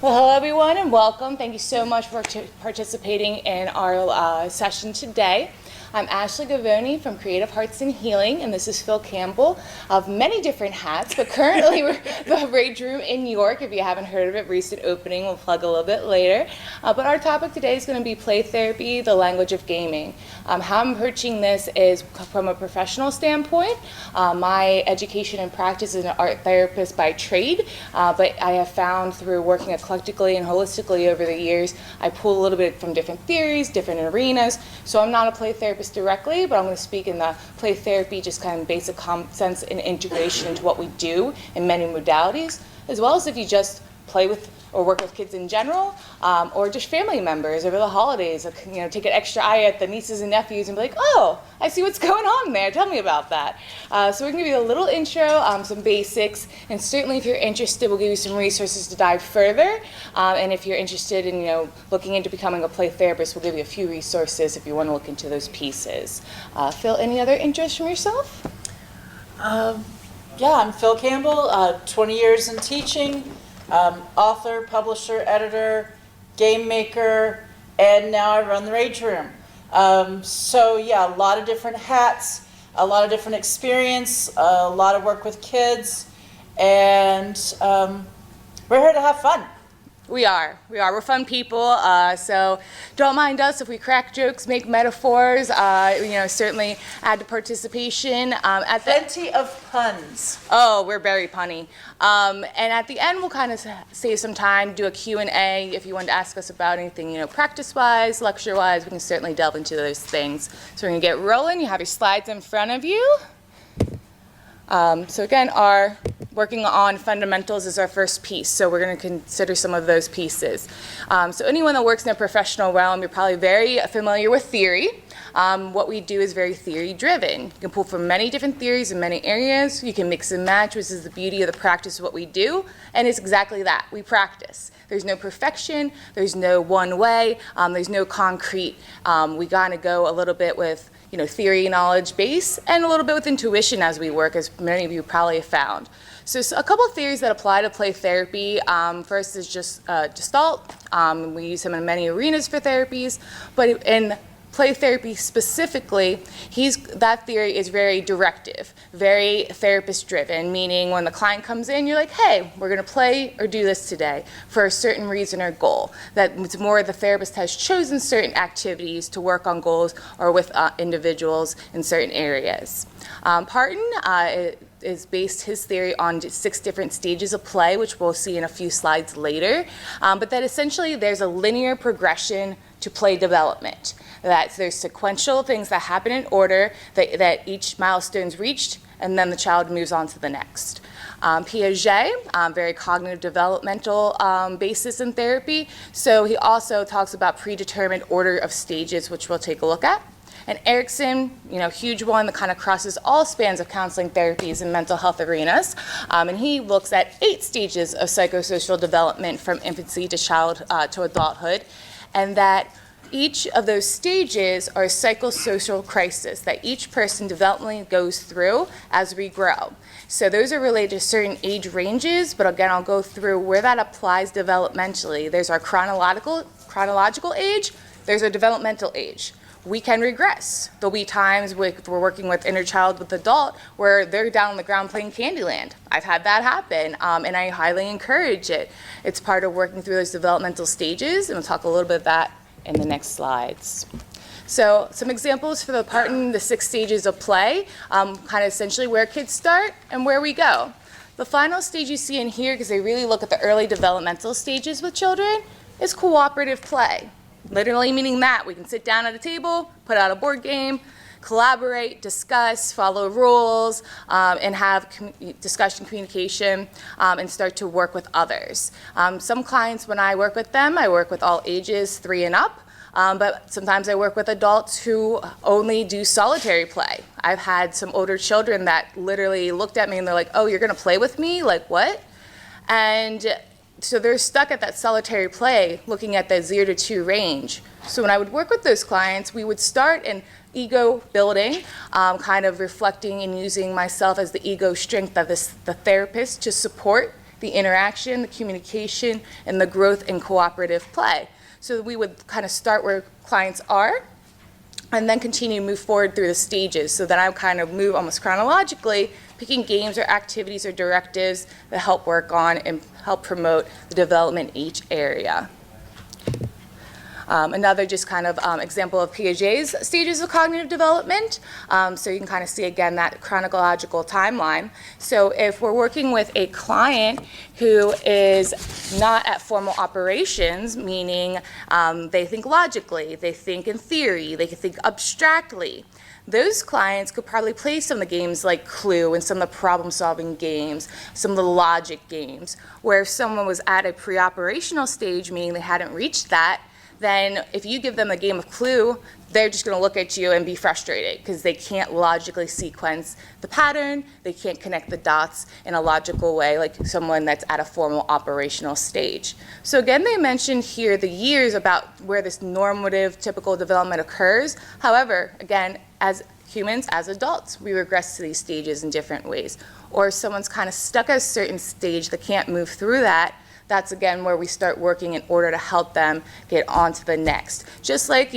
Well, hello everyone and welcome. Thank you so much for participating in our session today. I'm Ashley Gavoni from Creative Hearts and Healing, and this is Phyl Campbell of many different hats, but currently we're the Rage Room in York. If you haven't heard of it, recent opening, we'll plug a little bit later. But our topic today is going to be play therapy, the language of gaming. How I'm approaching this is from a professional standpoint. My education and practice is an art therapist by trade, but I have found through working eclectically and holistically over the years, I pull a little bit from different theories, different arenas. So I'm not a play therapist directly, but I'm going to speak in the play therapy, just kind of basic common sense and integration into what we do in many modalities, as well as if you just play with or work with kids in general, or just family members over the holidays. Take an extra eye at the nieces and nephews and be like, oh, I see what's going on there. Tell me about that. So we're going to give you a little intro, some basics, and certainly if you're interested, we'll give you some resources to dive further. And if you're interested in looking into becoming a play therapist, we'll give you a few resources if you want to look into those pieces. Phil, any other interests from yourself? Yeah, I'm Phyl Campbell, 20 years in teaching. Author, publisher, editor, game maker, and now I run the Rage Room. So yeah, a lot of different hats, a lot of different experience, a lot of work with kids, and we're here to have fun. We are. We're fun people, so don't mind us if we crack jokes, make metaphors, certainly add to participation. Plenty of puns. Oh, we're very punny. And at the end, we'll kind of save some time, do a Q&A. If you want to ask us about anything, practice-wise, lecture-wise, we can certainly delve into those things. So we're going to get rolling. You have your slides in front of you. So again, our working on fundamentals is our first piece, so we're going to consider some of those pieces. So anyone that works in a professional realm, you're probably very familiar with theory. What we do is very theory-driven. You can pull from many different theories in many areas. You can mix and match, which is the beauty of the practice of what we do, and it's exactly that. We practice. There's no perfection. There's no one way. There's no concrete. We kind of go a little bit with theory, knowledge base, and a little bit with intuition as we work, as many of you probably have found. So a couple of theories that apply to play therapy. First is just Gestalt. We use him in many arenas for therapies, but in play therapy specifically, that theory is very directive, very therapist-driven, meaning when the client comes in, you're like, hey, we're going to play or do this today for a certain reason or goal. That it's more the therapist has chosen certain activities to work on goals or with individuals in certain areas. Parton is based his theory on 6 different stages of play, which we'll see in a few slides later, but that essentially there's a linear progression to play development. That there's sequential things that happen in order, that each milestone's reached, and then the child moves on to the next. Piaget, very cognitive developmental basis in therapy, so he also talks about predetermined order of stages, which we'll take a look at. And Erickson, huge one that kind of crosses all spans of counseling therapies and mental health arenas. And he looks at 8 stages of psychosocial development from infancy to adulthood, and that each of those stages are a psychosocial crisis that each person developmentally goes through as we grow. So those are related to certain age ranges, but again, I'll go through where that applies developmentally. There's our chronological age, there's our developmental age. We can regress. There'll be times we're working with inner child with adult where they're down on the ground playing Candyland. I've had that happen, and I highly encourage it. It's part of working through those developmental stages, and we'll talk a little bit of that in the next slides. So some examples for the Parton, the 6 stages of play, kind of essentially where kids start and where we go. The final stage you see in here, because they really look at the early developmental stages with children, is cooperative play. Literally meaning that we can sit down at a table, put out a board game, collaborate, discuss, follow rules, and have discussion, communication, and start to work with others. Some clients, when I work with them, I work with all ages 3 and up, but sometimes I work with adults who only do solitary play. I've had some older children that literally looked at me and they're like, oh, you're going to play with me? Like what? And so they're stuck at that solitary play, looking at that 0 to 2 range. So when I would work with those clients, we would start in ego building, kind of reflecting and using myself as the ego strength of the therapist to support the interaction, the communication, and the growth in cooperative play. So we would kind of start where clients are and then continue to move forward through the stages. So then I would kind of move almost chronologically, picking games or activities or directives that help work on and help promote the development in each area. Another just kind of example of Piaget's stages of cognitive development. So you can kind of see again that chronological timeline. So if we're working with a client who is not at formal operations, meaning they think logically, they think in theory, they can think abstractly, those clients could probably play some of the games like Clue and some of the problem-solving games, some of the logic games, where if someone was at a pre-operational stage, meaning they hadn't reached that, then if you give them a game of Clue, they're just going to look at you and be frustrated because they can't logically sequence the pattern, they can't connect the dots in a logical way like someone that's at a formal operational stage. So again, they mentioned here the years about where this normative typical development occurs. However, again, as humans, as adults, we regress to these stages in different ways. Or if someone's kind of stuck at a certain stage that can't move through that, that's again where we start working in order to help them get on to the next. Just like,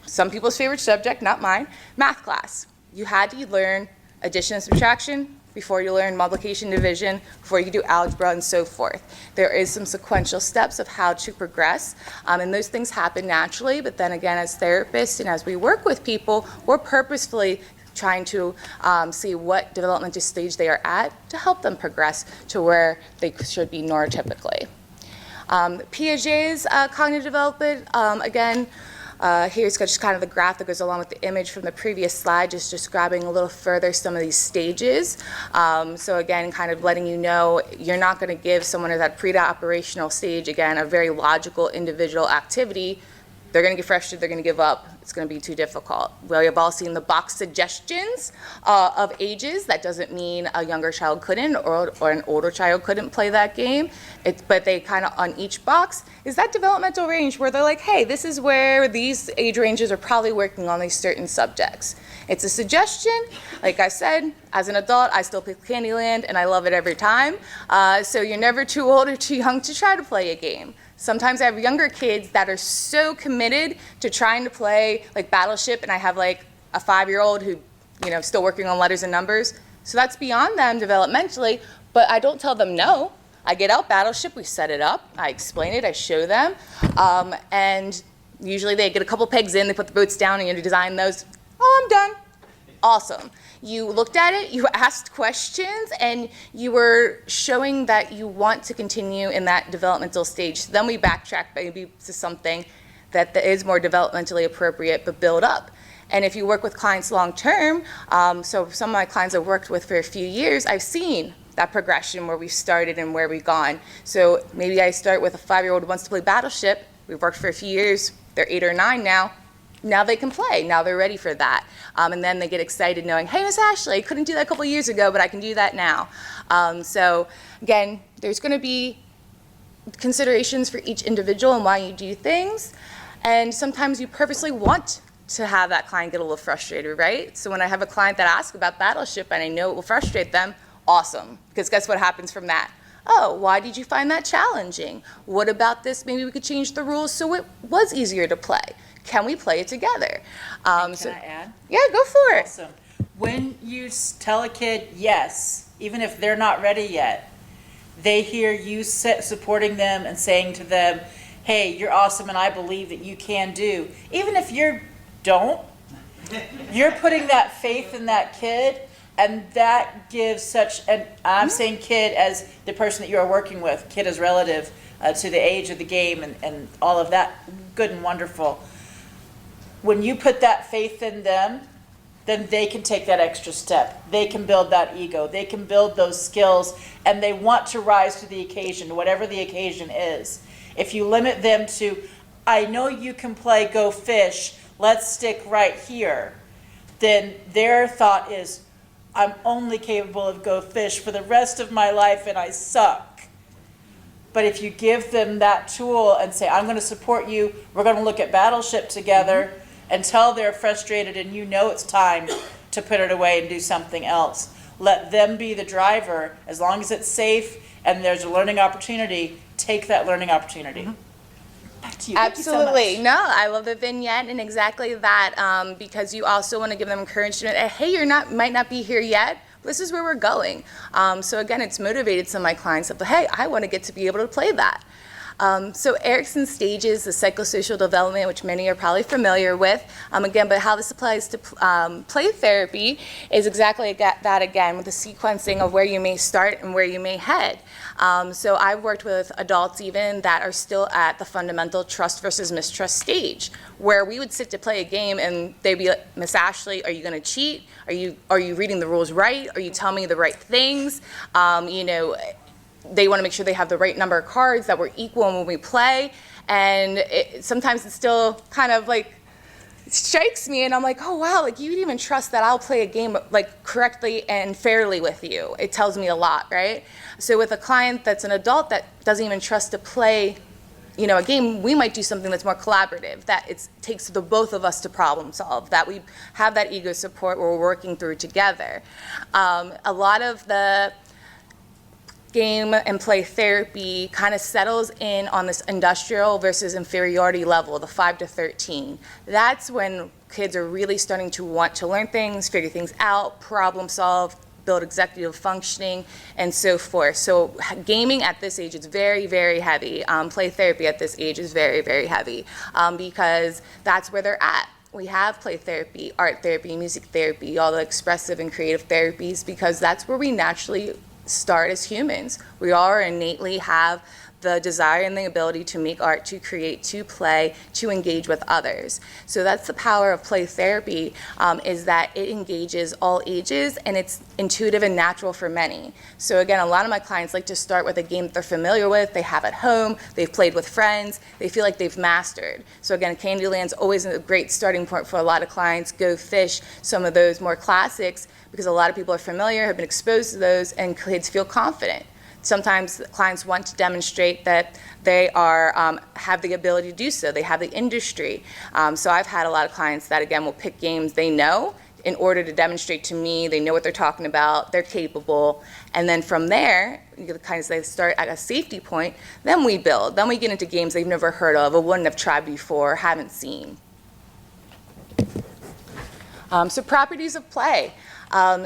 some people's favorite subject, not mine, math class. You had to learn addition and subtraction before you learn multiplication, division, before you could do algebra and so forth. There is some sequential steps of how to progress, and those things happen naturally, but then again, as therapists and as we work with people, we're purposefully trying to see what developmental stage they are at to help them progress to where they should be neurotypically. Piaget's cognitive development, again, here's just kind of the graph that goes along with the image from the previous slide, just describing a little further some of these stages. So again, kind of letting you know you're not going to give someone at that pre-operational stage, again, a very logical individual activity. They're going to get frustrated, they're going to give up. It's going to be too difficult. We have all seen the box suggestions of ages. That doesn't mean a younger child couldn't or an older child couldn't play that game. But they kind of, on each box, is that developmental range where they're like, hey, this is where these age ranges are probably working on these certain subjects. It's a suggestion. Like I said, as an adult, I still pick Candyland, and I love it every time. So you're never too old or too young to try to play a game. Sometimes I have younger kids that are so committed to trying to play like Battleship, and I have like a 5-year-old who, still working on letters and numbers. So that's beyond them developmentally, but I don't tell them no. I get out Battleship, we set it up, I explain it, I show them, and usually they get a couple pegs in, they put the boats down, and you design those. Oh, I'm done. Awesome. You looked at it, you asked questions, and you were showing that you want to continue in that developmental stage. So then we backtrack maybe to something that is more developmentally appropriate, but build up. And if you work with clients long term, so some of my clients I've worked with for a few years, I've seen that progression where we've started and where we've gone. So maybe I start with a 5-year-old who wants to play Battleship. We've worked for a few years, they're 8 or 9 now. Now they can play, now they're ready for that. And then they get excited knowing, hey, Miss Ashley, I couldn't do that a couple years ago, but I can do that now. So again, there's gonna be considerations for each individual and why you do things. And sometimes you purposely want to have that client get a little frustrated, right? So when I have a client that asks about Battleship and I know it will frustrate them, awesome, because guess what happens from that? Oh, why did you find that challenging? What about this? Maybe we could change the rules so it was easier to play. Can we play it together? Can I add? Yeah, go for it. Awesome. When you tell a kid yes, even if they're not ready yet, they hear you supporting them and saying to them, hey, you're awesome and I believe that you can do. Even if you don't, you're putting that faith in that kid, and that gives such, and I'm saying kid as the person that you are working with, kid as relative to the age of the game and all of that, good and wonderful. When you put that faith in them, then they can take that extra step. They can build that ego. They can build those skills, and they want to rise to the occasion, whatever the occasion is. If you limit them to, I know you can play Go Fish, let's stick right here, then their thought is, I'm only capable of Go Fish for the rest of my life and I suck. But if you give them that tool and say, I'm going to support you, we're going to look at Battleship together, until they're frustrated and you know it's time to put it away and do something else. let them be the driver. As long as it's safe and there's a learning opportunity, take that learning opportunity. Back to you. Thank you so Absolutely. much. No, I love the vignette and exactly that, because you also want to give them encouragement. Hey, might not be here yet. This is where we're going. So again, it's motivated some of my clients of, hey, I want to get to be able to play that. So Erickson stages, the psychosocial development, which many are probably familiar with. Again, but how this applies to play therapy is exactly that again, with the sequencing of where you may start and where you may head. So I've worked with adults even that are still at the fundamental trust versus mistrust stage, where we would sit to play a game and they'd be like, Miss Ashley, are you going to cheat? Are you reading the rules right? Are you telling me the right things? They want to make sure they have the right number of cards, that we're equal when we play. And sometimes it still kind of like strikes me, and I'm like, oh wow, like you'd even trust that I'll play a game like correctly and fairly with you. It tells me a lot, right? So with a client that's an adult that doesn't even trust to play, a game, we might do something that's more collaborative, that it takes the both of us to problem solve, that we have that ego support where we're working through together. A lot of the game and play therapy kind of settles in on this industrial versus inferiority level, the 5 to 13. That's when kids are really starting to want to learn things, figure things out, problem solve, build executive functioning, and so forth. So gaming at this age is very, very heavy. Play therapy at this age is very, very heavy, because that's where they're at. We have play therapy, art therapy, music therapy, all the expressive and creative therapies, because that's where we naturally start as humans. We all innately have the desire and the ability to make art, to create, to play, to engage with others. So that's the power of play therapy, is that it engages all ages and it's intuitive and natural for many. So again, a lot of my clients like to start with a game that they're familiar with, they have at home, they've played with friends, they feel like they've mastered. So again, Candyland's always a great starting point for a lot of clients. Go Fish, some of those more classics, because a lot of people are familiar, have been exposed to those, and kids feel confident. Sometimes clients want to demonstrate that they have the ability to do so. They have the industry. So I've had a lot of clients that, again, will pick games they know in order to demonstrate to me they know what they're talking about, they're capable. And then from there, they start at a safety point, then we build. Then we get into games they've never heard of or wouldn't have tried before, haven't seen. So properties of play.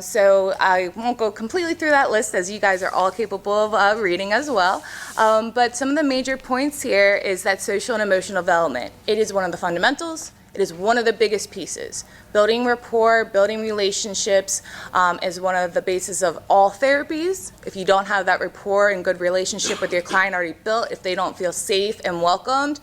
So I won't go completely through that list, as you guys are all capable of reading as well. But some of the major points here is that social and emotional development. It is one of the fundamentals. It is one of the biggest pieces. Building rapport, building relationships is one of the bases of all therapies. If you don't have that rapport and good relationship with your client already built, if they don't feel safe and welcomed,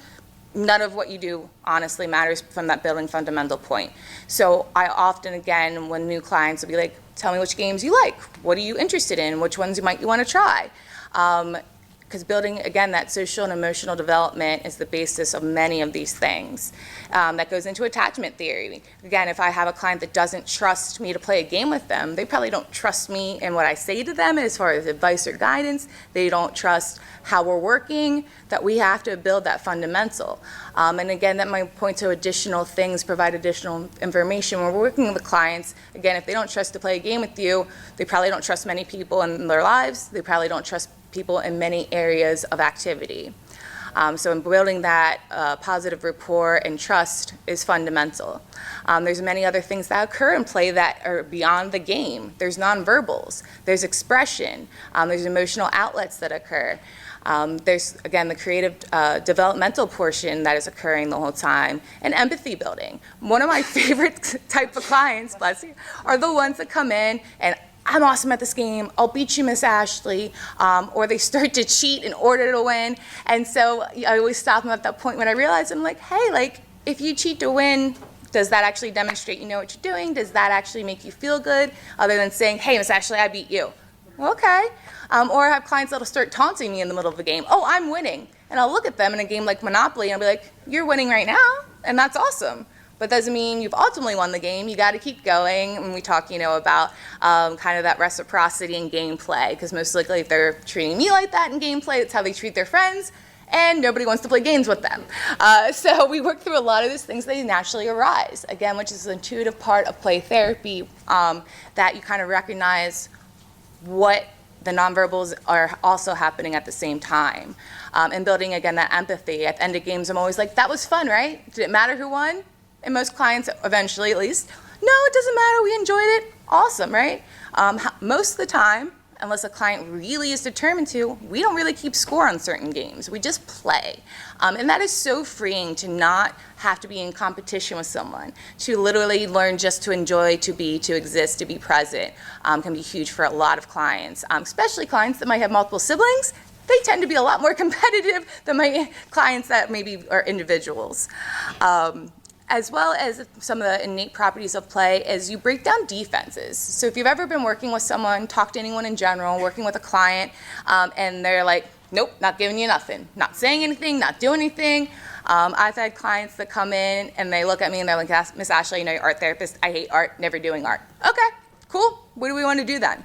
none of what you do honestly matters from that building fundamental point. So I often, again, when new clients will be like, tell me which games you like, what are you interested in, which ones you might want to try. Because building, again, that social and emotional development is the basis of many of these things. That goes into attachment theory. Again, if I have a client that doesn't trust me to play a game with them, they probably don't trust me in what I say to them as far as advice or guidance. They don't trust how we're working, that we have to build that fundamental. And again, that might point to additional things, provide additional information. When we're working with clients, again, if they don't trust to play a game with you, they probably don't trust many people in their lives. They probably don't trust people in many areas of activity. So in building that positive rapport and trust is fundamental. There's many other things that occur in play that are beyond the game. There's nonverbals, there's expression, there's emotional outlets that occur. There's, again, the creative developmental portion that is occurring the whole time, and empathy building. One of my favorite type of clients, bless you, are the ones that come in and I'm awesome at this game, I'll beat you, Miss Ashley, or they start to cheat in order to win. And so I always stop them at that point when I realize, I'm like, hey, like, if you cheat to win, does that actually demonstrate you know what you're doing? Does that actually make you feel good? Other than saying, hey, Miss Ashley, I beat you. Okay. Or I have clients that'll start taunting me in the middle of the game. Oh, I'm winning. And I'll look at them in a game like Monopoly and I'll be like, you're winning right now, and that's awesome. But doesn't mean you've ultimately won the game. You got to keep going. And we talk, about kind of that reciprocity in gameplay, because most likely if they're treating me like that in gameplay, that's how they treat their friends, and nobody wants to play games with them. So we work through a lot of these things that naturally arise, again, which is an intuitive part of play therapy, that you kind of recognize what the nonverbals are also happening at the same time. And building, again, that empathy. At the end of games, I'm always like, that was fun, right? Did it matter who won? And most clients, eventually at least, no, it doesn't matter, we enjoyed it. Awesome, right? Most of the time, unless a client really is determined to, we don't really keep score on certain games. We just play. And that is so freeing to not have to be in competition with someone, to literally learn just to enjoy, to be, to exist, to be present, can be huge for a lot of clients, especially clients that might have multiple siblings. They tend to be a lot more competitive than my clients that maybe are individuals. As well as some of the innate properties of play is you break down defenses. So if you've ever been working with someone, talk to anyone in general, working with a client, and they're like, nope, not giving you nothing, not saying anything, not doing anything. I've had clients that come in and they look at me and they're like, Miss Ashley, you know, you're art therapist, I hate art, never doing art. Okay, cool, what do we want to do then?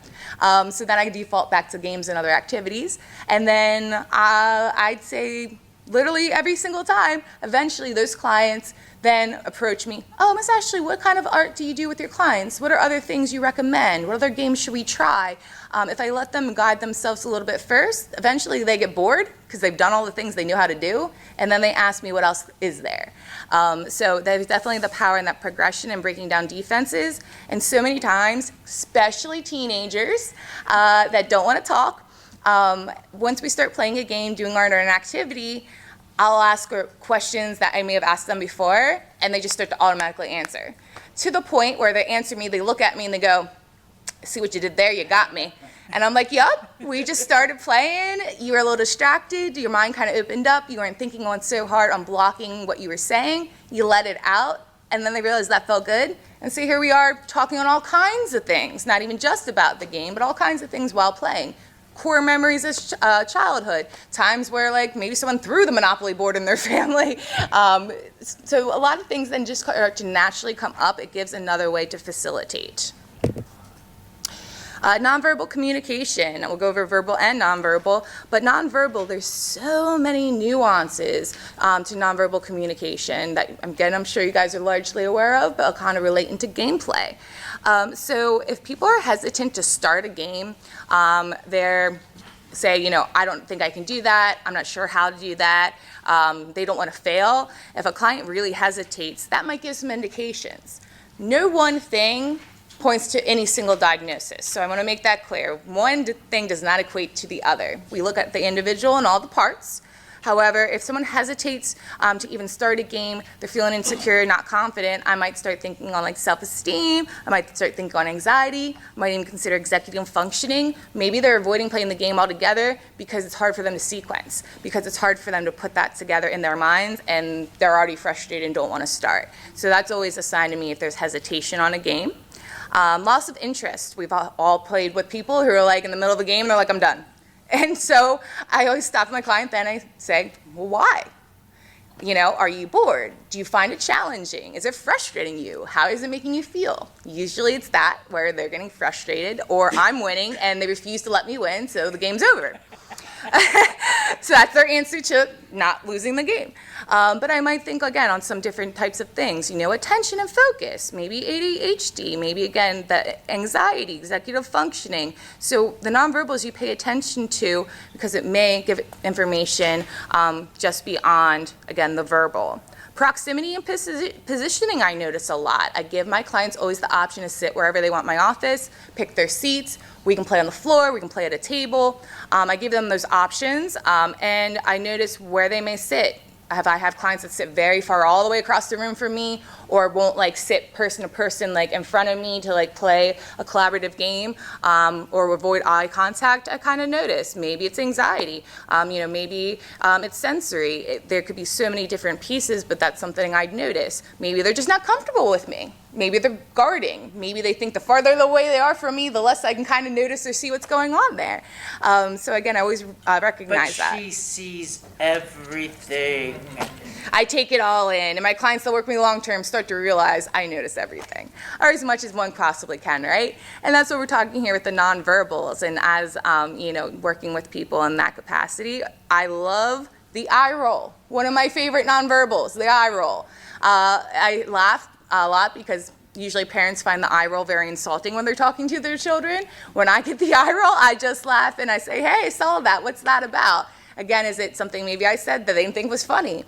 So then I default back to games and other activities. And then I'd say literally every single time, eventually those clients then approach me, oh, Miss Ashley, what kind of art do you do with your clients? What are other things you recommend? What other games should we try? If I let them guide themselves a little bit first, eventually they get bored because they've done all the things they know how to do, and then they ask me what else is there. So there's definitely the power in that progression and breaking down defenses. And so many times, especially teenagers that don't want to talk, once we start playing a game, doing art or an activity, I'll ask her questions that I may have asked them before, and they just start to automatically answer. To the point where they answer me, they look at me and they go, see what you did there, you got me. And I'm like, yup, we just started playing, you were a little distracted, your mind kind of opened up, you weren't thinking on so hard on blocking what you were saying, you let it out, and then they realized that felt good. And so here we are talking on all kinds of things, not even just about the game, but all kinds of things while playing. Core memories of childhood, times where like maybe someone threw the Monopoly board in their family. So a lot of things then just start to naturally come up. It gives another way to facilitate. Nonverbal communication, we'll go over verbal and nonverbal, but nonverbal, there's so many nuances to nonverbal communication that, again, I'm sure you guys are largely aware of, but I'll kind of relate into gameplay. So if people are hesitant to start a game, they're say, you know, I don't think I can do that, I'm not sure how to do that, they don't want to fail. If a client really hesitates, that might give some indications. No one thing points to any single diagnosis. So I want to make that clear. One thing does not equate to the other. We look at the individual and all the parts. However, if someone hesitates to even start a game, they're feeling insecure, not confident, I might start thinking on like self-esteem, I might start thinking on anxiety, I might even consider executive functioning. Maybe they're avoiding playing the game altogether because it's hard for them to sequence, because it's hard for them to put that together in their minds, and they're already frustrated and don't want to start. So that's always a sign to me if there's hesitation on a game. Loss of interest. We've all played with people who are like in the middle of a game and they're like, I'm done. And so I always stop my client, then I say, well, why? You know, are you bored? Do you find it challenging? Is it frustrating you? How is it making you feel? Usually it's that, where they're getting frustrated, or I'm winning and they refuse to let me win, so the game's over. So that's their answer to not losing the game. But I might think, again, on some different types of things, you know, attention and focus, maybe ADHD, maybe, again, the anxiety, executive functioning. So the nonverbals you pay attention to because it may give information just beyond, again, the verbal. Proximity and positioning I notice a lot. I give my clients always the option to sit wherever they want in my office, pick their seats. We can play on the floor, we can play at a table. I give them those options, and I notice where they may sit. I have clients that sit very far all the way across the room from me, or won't like sit person to person like in front of me to like play a collaborative game, or avoid eye contact. I kind of notice maybe it's anxiety, you know, maybe it's sensory. There could be so many different pieces, but that's something I'd notice. Maybe they're just not comfortable with me. Maybe they're guarding. Maybe they think the farther away they are from me, the less I can kind of notice or see what's going on there. So again, I always recognize that. But she sees everything. I take it all in, and my clients that work with me long term start to realize I notice everything, or as much as one possibly can, right? And that's what we're talking here with the nonverbals. And as you know, working with people in that capacity, I love the eye roll. One of my favorite nonverbals, the eye roll. I laugh a lot because Usually parents find the eye roll very insulting when they're talking to their children. When I get the eye roll, I just laugh and I say, hey, I saw that. What's that about? Again, is it something maybe I said that they didn't think was funny?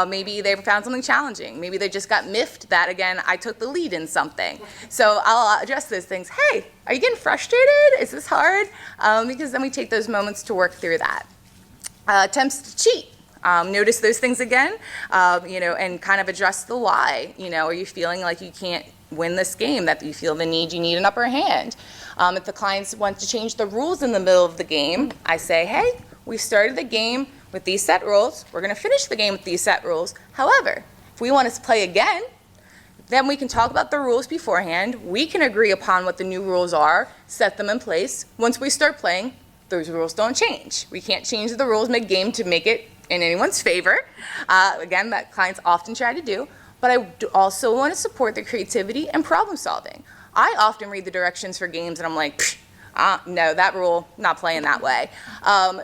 Maybe they found something challenging. Maybe they just got miffed that, again, I took the lead in something. So I'll address those things. Hey, are you getting frustrated? Is this hard? Because then we take those moments to work through that. Attempts to cheat. Notice those things again, and kind of address the why. Are you feeling like you can't win this game, that you feel you need an upper hand? If the clients want to change the rules in the middle of the game, I say, hey, we started the game with these set rules. We're going to finish the game with these set rules. However, if we want to play again, then we can talk about the rules beforehand. We can agree upon what the new rules are, set them in place. Once we start playing, those rules don't change. We can't change the rules mid-game to make it in anyone's favor. Again, that clients often try to do. But I also want to support the creativity and problem solving. I often read the directions for games and I'm like, no, that rule, not playing that way.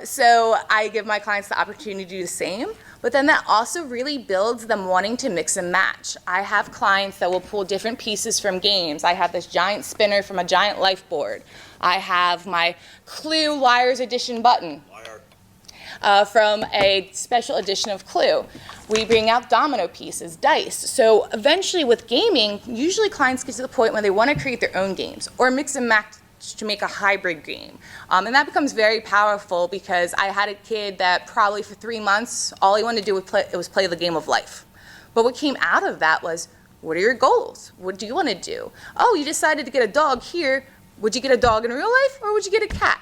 So I give my clients the opportunity to do the same, but then that also really builds them wanting to mix and match. I have clients that will pull different pieces from games. I have this giant spinner from a giant life board. I have my Clue Liar's Edition button from a special edition of Clue. We bring out domino pieces, dice. So eventually with gaming, usually clients get to the point where they want to create their own games or mix and match to make a hybrid game. And that becomes very powerful because I had a kid that probably for 3 months, all he wanted to do was play the game of life. But what came out of that was, what are your goals? What do you want to do? Oh, you decided to get a dog here. Would you get a dog in real life or would you get a cat?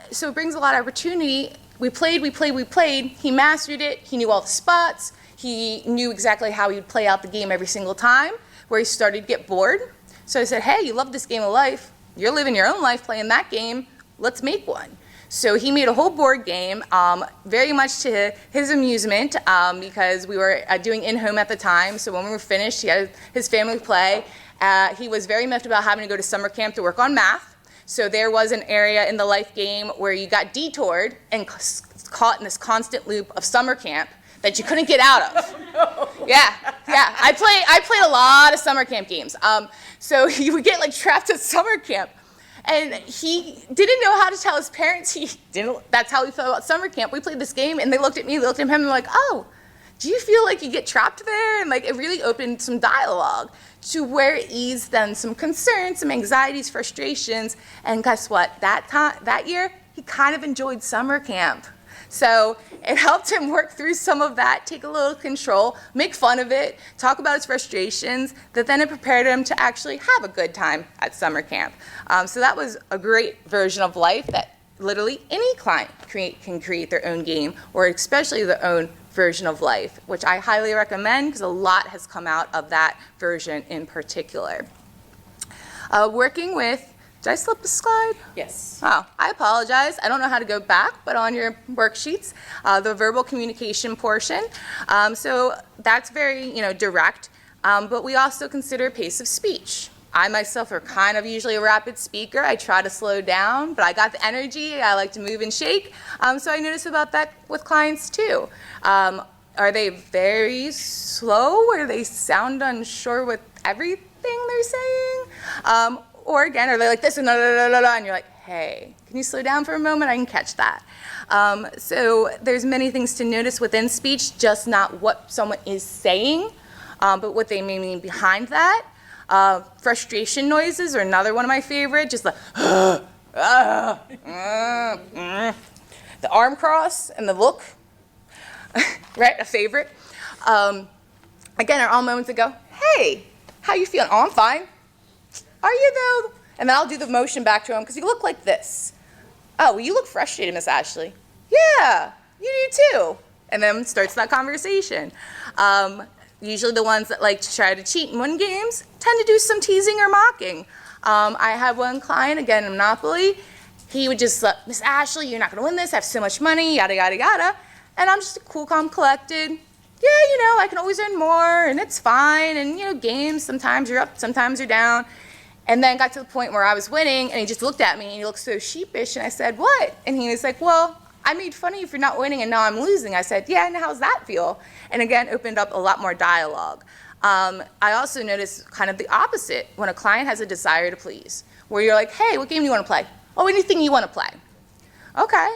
So it brings a lot of opportunity. We played. He mastered it. He knew all the spots. He knew exactly how he would play out the game every single time, where he started to get bored. So I said, hey, you love this game of life. You're living your own life playing that game. Let's make one. So he made a whole board game, very much to his amusement, because we were doing in-home at the time. So when we were finished, he had his family play. He was very miffed about having to go to summer camp to work on math. So there was an area in the life game where you got detoured and caught in this constant loop of summer camp that you couldn't get out of. Oh, no. Yeah. I played a lot of summer camp games. So you would get trapped at summer camp. And he didn't know how to tell his parents that's how he felt about summer camp. We played this game and they looked at me, they looked at him and were like, oh, do you feel like you get trapped there? And it really opened some dialogue to where it eased then some concerns, some anxieties, frustrations. And guess what? That year, he kind of enjoyed summer camp. So it helped him work through some of that, take a little control, make fun of it, talk about his frustrations, that then it prepared him to actually have a good time at summer camp. So that was a great version of life that literally any client can create their own game, or especially their own version of life, which I highly recommend because a lot has come out of that version in particular. Working with, did I slip a slide? Yes. Oh, I apologize. I don't know how to go back, but on your worksheets, the verbal communication portion. So that's very, direct, but we also consider pace of speech. I myself are kind of usually a rapid speaker. I try to slow down, but I got the energy. I like to move and shake. So I notice about that with clients too. Are they very slow, or they sound unsure with everything they're saying? Or again, are they like this and and you're like, hey, can you slow down for a moment? I can catch that. So there's many things to notice within speech, just not what someone is saying, but what they may mean behind that. Frustration noises are another one of my favorite, just like, the arm cross and the look, right, a favorite. Again, are all moments that go, hey, how you feeling? Oh, I'm fine. Are you though? And then I'll do the motion back to him, because you look like this. Oh, well, you look frustrated, Miss Ashley. Yeah, you do too. And then starts that conversation. Usually the ones that like to try to cheat and win games tend to do some teasing or mocking. I had one client, again, in Monopoly. He would just, Miss Ashley, you're not going to win this. I have so much money, yada, yada, yada. And I'm just cool, calm, collected. Yeah, I can always earn more, and it's fine. And, games, sometimes you're up, sometimes you're down. And then got to the point where I was winning, and he just looked at me, and he looked so sheepish. And I said, what? And he was like, well, I made fun of you for not winning, and now I'm losing. I said, yeah, and how's that feel? And again, opened up a lot more dialogue. I also notice kind of the opposite when a client has a desire to please, where you're like, hey, what game do you want to play? Oh, anything you want to play. Okay.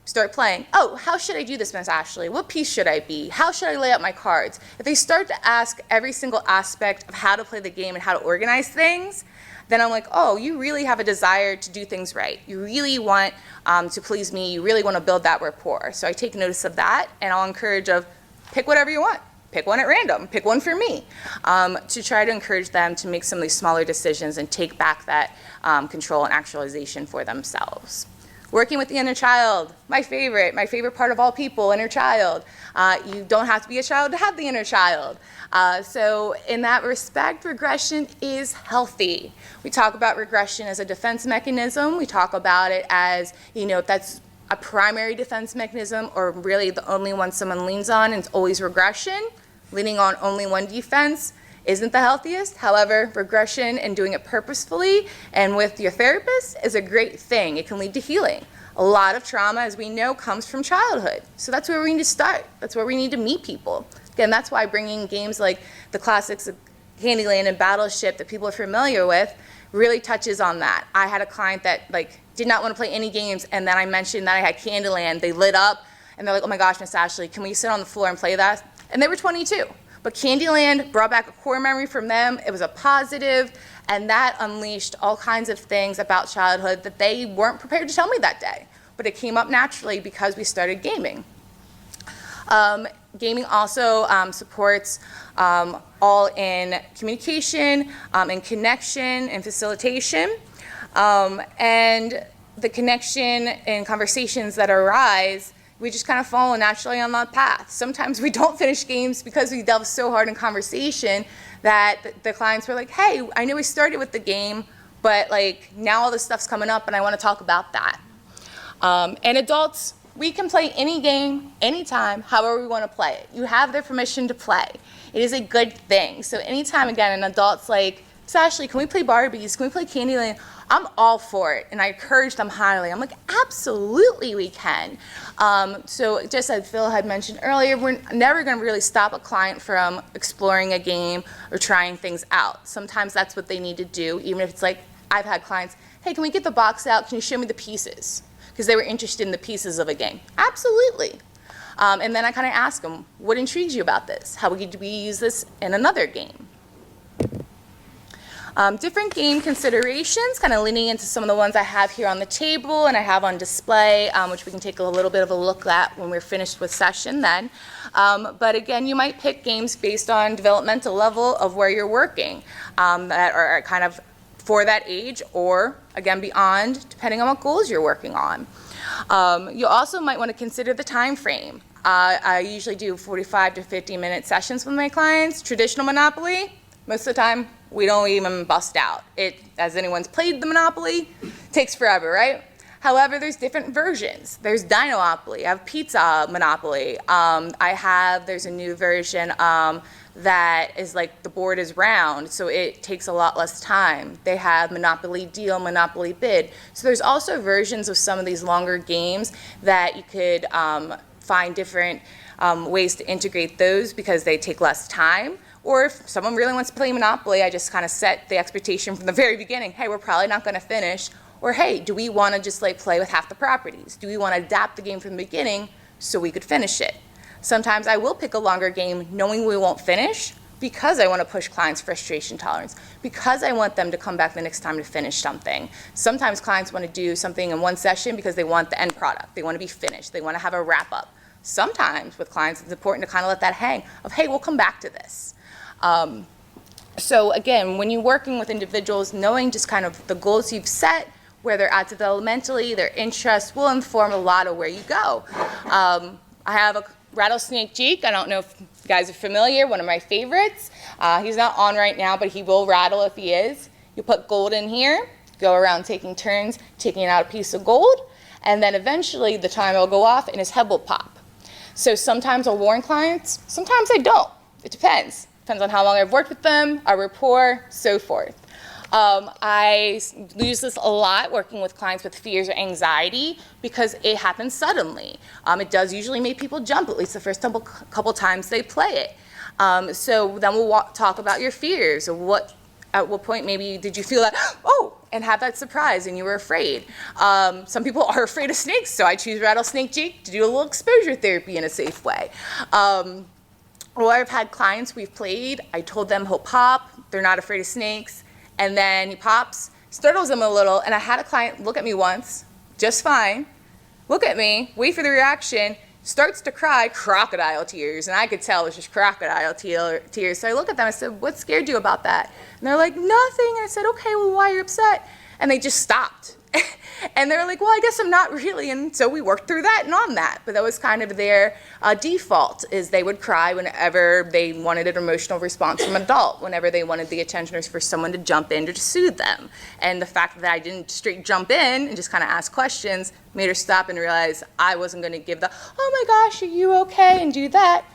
Start playing. Oh, how should I do this, Miss Ashley? What piece should I be? How should I lay out my cards? If they start to ask every single aspect of how to play the game and how to organize things, then I'm like, oh, you really have a desire to do things right. You really want to please me. You really want to build that rapport. So I take notice of that, and I'll encourage of pick whatever you want. Pick one at random. Pick one for me, to try to encourage them to make some of these smaller decisions and take back that control and actualization for themselves. Working with the inner child, my favorite part of all people, inner child. You don't have to be a child to have the inner child. So in that respect, regression is healthy. We talk about regression as a defense mechanism. We talk about it as, if that's a primary defense mechanism or really the only one someone leans on, and it's always regression. Leaning on only one defense isn't the healthiest. However, regression and doing it purposefully and with your therapist is a great thing. It can lead to healing. A lot of trauma, as we know, comes from childhood. So that's where we need to start. That's where we need to meet people. Again, that's why bringing games like the classics of Candyland and Battleship that people are familiar with really touches on that. I had a client that did not want to play any games, and then I mentioned that I had Candyland. They lit up, and they're like, oh my gosh, Miss Ashley, can we sit on the floor and play that? And they were 22. But Candyland brought back a core memory from them. It was a positive, and that unleashed all kinds of things about childhood that they weren't prepared to tell me that day. But it came up naturally because we started gaming. Gaming also supports all in communication and connection and facilitation. And the connection and conversations that arise, we just kind of follow naturally on that path. Sometimes we don't finish games because we delve so hard in conversation that the clients were like, hey, I know we started with the game, but now all this stuff's coming up and I want to talk about that. And adults, we can play any game, anytime, however we want to play it. You have their permission to play. It is a good thing. So anytime, again, an adult's like, Miss Ashley, can we play Barbies? Can we play Candyland? I'm all for it, and I encourage them highly. I'm like, absolutely we can. So just as Phyl had mentioned earlier, we're never going to really stop a client from exploring a game or trying things out. Sometimes that's what they need to do, even if it's like, I've had clients, hey, can we get the box out? Can you show me the pieces? Because they were interested in the pieces of a game. Absolutely. And then I kind of ask them, what intrigues you about this? How would we use this in another game? Different game considerations, kind of leaning into some of the ones I have here on the table and I have on display, which we can take a little bit of a look at when we're finished with session then. But again, you might pick games based on developmental level of where you're working that are kind of for that age or, again, beyond, depending on what goals you're working on. You also might want to consider the time frame. I usually do 45 to 50-minute sessions with my clients. Traditional Monopoly, most of the time, we don't even bust out. As anyone's played the Monopoly, takes forever, right? However, there's different versions. There's Dino-opoly, I have Pizza Monopoly. There's a new version that is like the board is round, so it takes a lot less time. They have Monopoly Deal, Monopoly Bid. So there's also versions of some of these longer games that you could find different ways to integrate those because they take less time. Or if someone really wants to play Monopoly, I just kind of set the expectation from the very beginning, hey, we're probably not going to finish. Or hey, do we want to just play with half the properties? Do we want to adapt the game from the beginning so we could finish it? Sometimes I will pick a longer game knowing we won't finish because I want to push clients' frustration tolerance, because I want them to come back the next time to finish something. Sometimes clients want to do something in one session because they want the end product. They want to be finished. They want to have a wrap up. Sometimes with clients, it's important to kind of let that hang of, hey, we'll come back to this. So again, when you're working with individuals, knowing just kind of the goals you've set, where they're at developmentally, their interests will inform a lot of where you go. I have a rattlesnake Jeek. I don't know if you guys are familiar, one of my favorites. He's not on right now, but he will rattle if he is. You put gold in here, go around taking turns, taking out a piece of gold, and then eventually the timer will go off and his head will pop. So sometimes I'll warn clients, sometimes I don't. It depends. Depends on how long I've worked with them, our rapport, so forth. I use this a lot working with clients with fears or anxiety because it happens suddenly. It does usually make people jump, at least the first couple times they play it. So then we'll talk about your fears. At what point maybe did you feel that, oh, and have that surprise and you were afraid. Some people are afraid of snakes, so I choose Rattlesnake Jake to do a little exposure therapy in a safe way. Or I've had clients we've played, I told them he'll pop, they're not afraid of snakes, and then he pops, startles them a little, and I had a client look at me once, just fine, look at me, wait for the reaction, starts to cry, crocodile tears, and I could tell it was just crocodile tears. So I look at them, I said, what scared you about that? And they're like, nothing. And I said, okay, well, why are you upset? And they just stopped. And they're like, well, I guess I'm not really. And so we worked through that and on that. But that was kind of their default, is they would cry whenever they wanted an emotional response from an adult, whenever they wanted the attention or for someone to jump in to soothe them. And the fact that I didn't straight jump in and just kind of ask questions made her stop and realize I wasn't going to give the, oh my gosh, are you okay, and do that.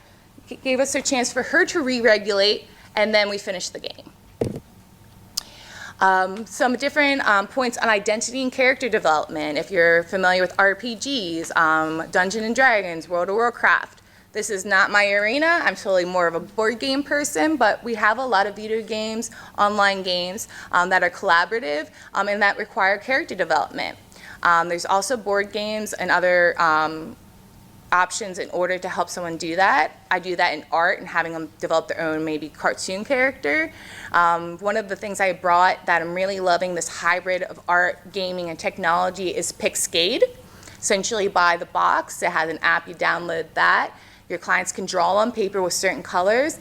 It gave us a chance for her to re-regulate, and then we finished the game. Some different points on identity and character development. If you're familiar with RPGs, Dungeons and Dragons, World of Warcraft, this is not my arena. I'm totally more of a board game person, but we have a lot of video games, online games that are collaborative and that require character development. There's also board games and other options in order to help someone do that. I do that in art and having them develop their own maybe cartoon character. One of the things I brought that I'm really loving, this hybrid of art, gaming, and technology, is Pixcade. Essentially buy the box. It has an app, you download that. Your clients can draw on paper with certain colors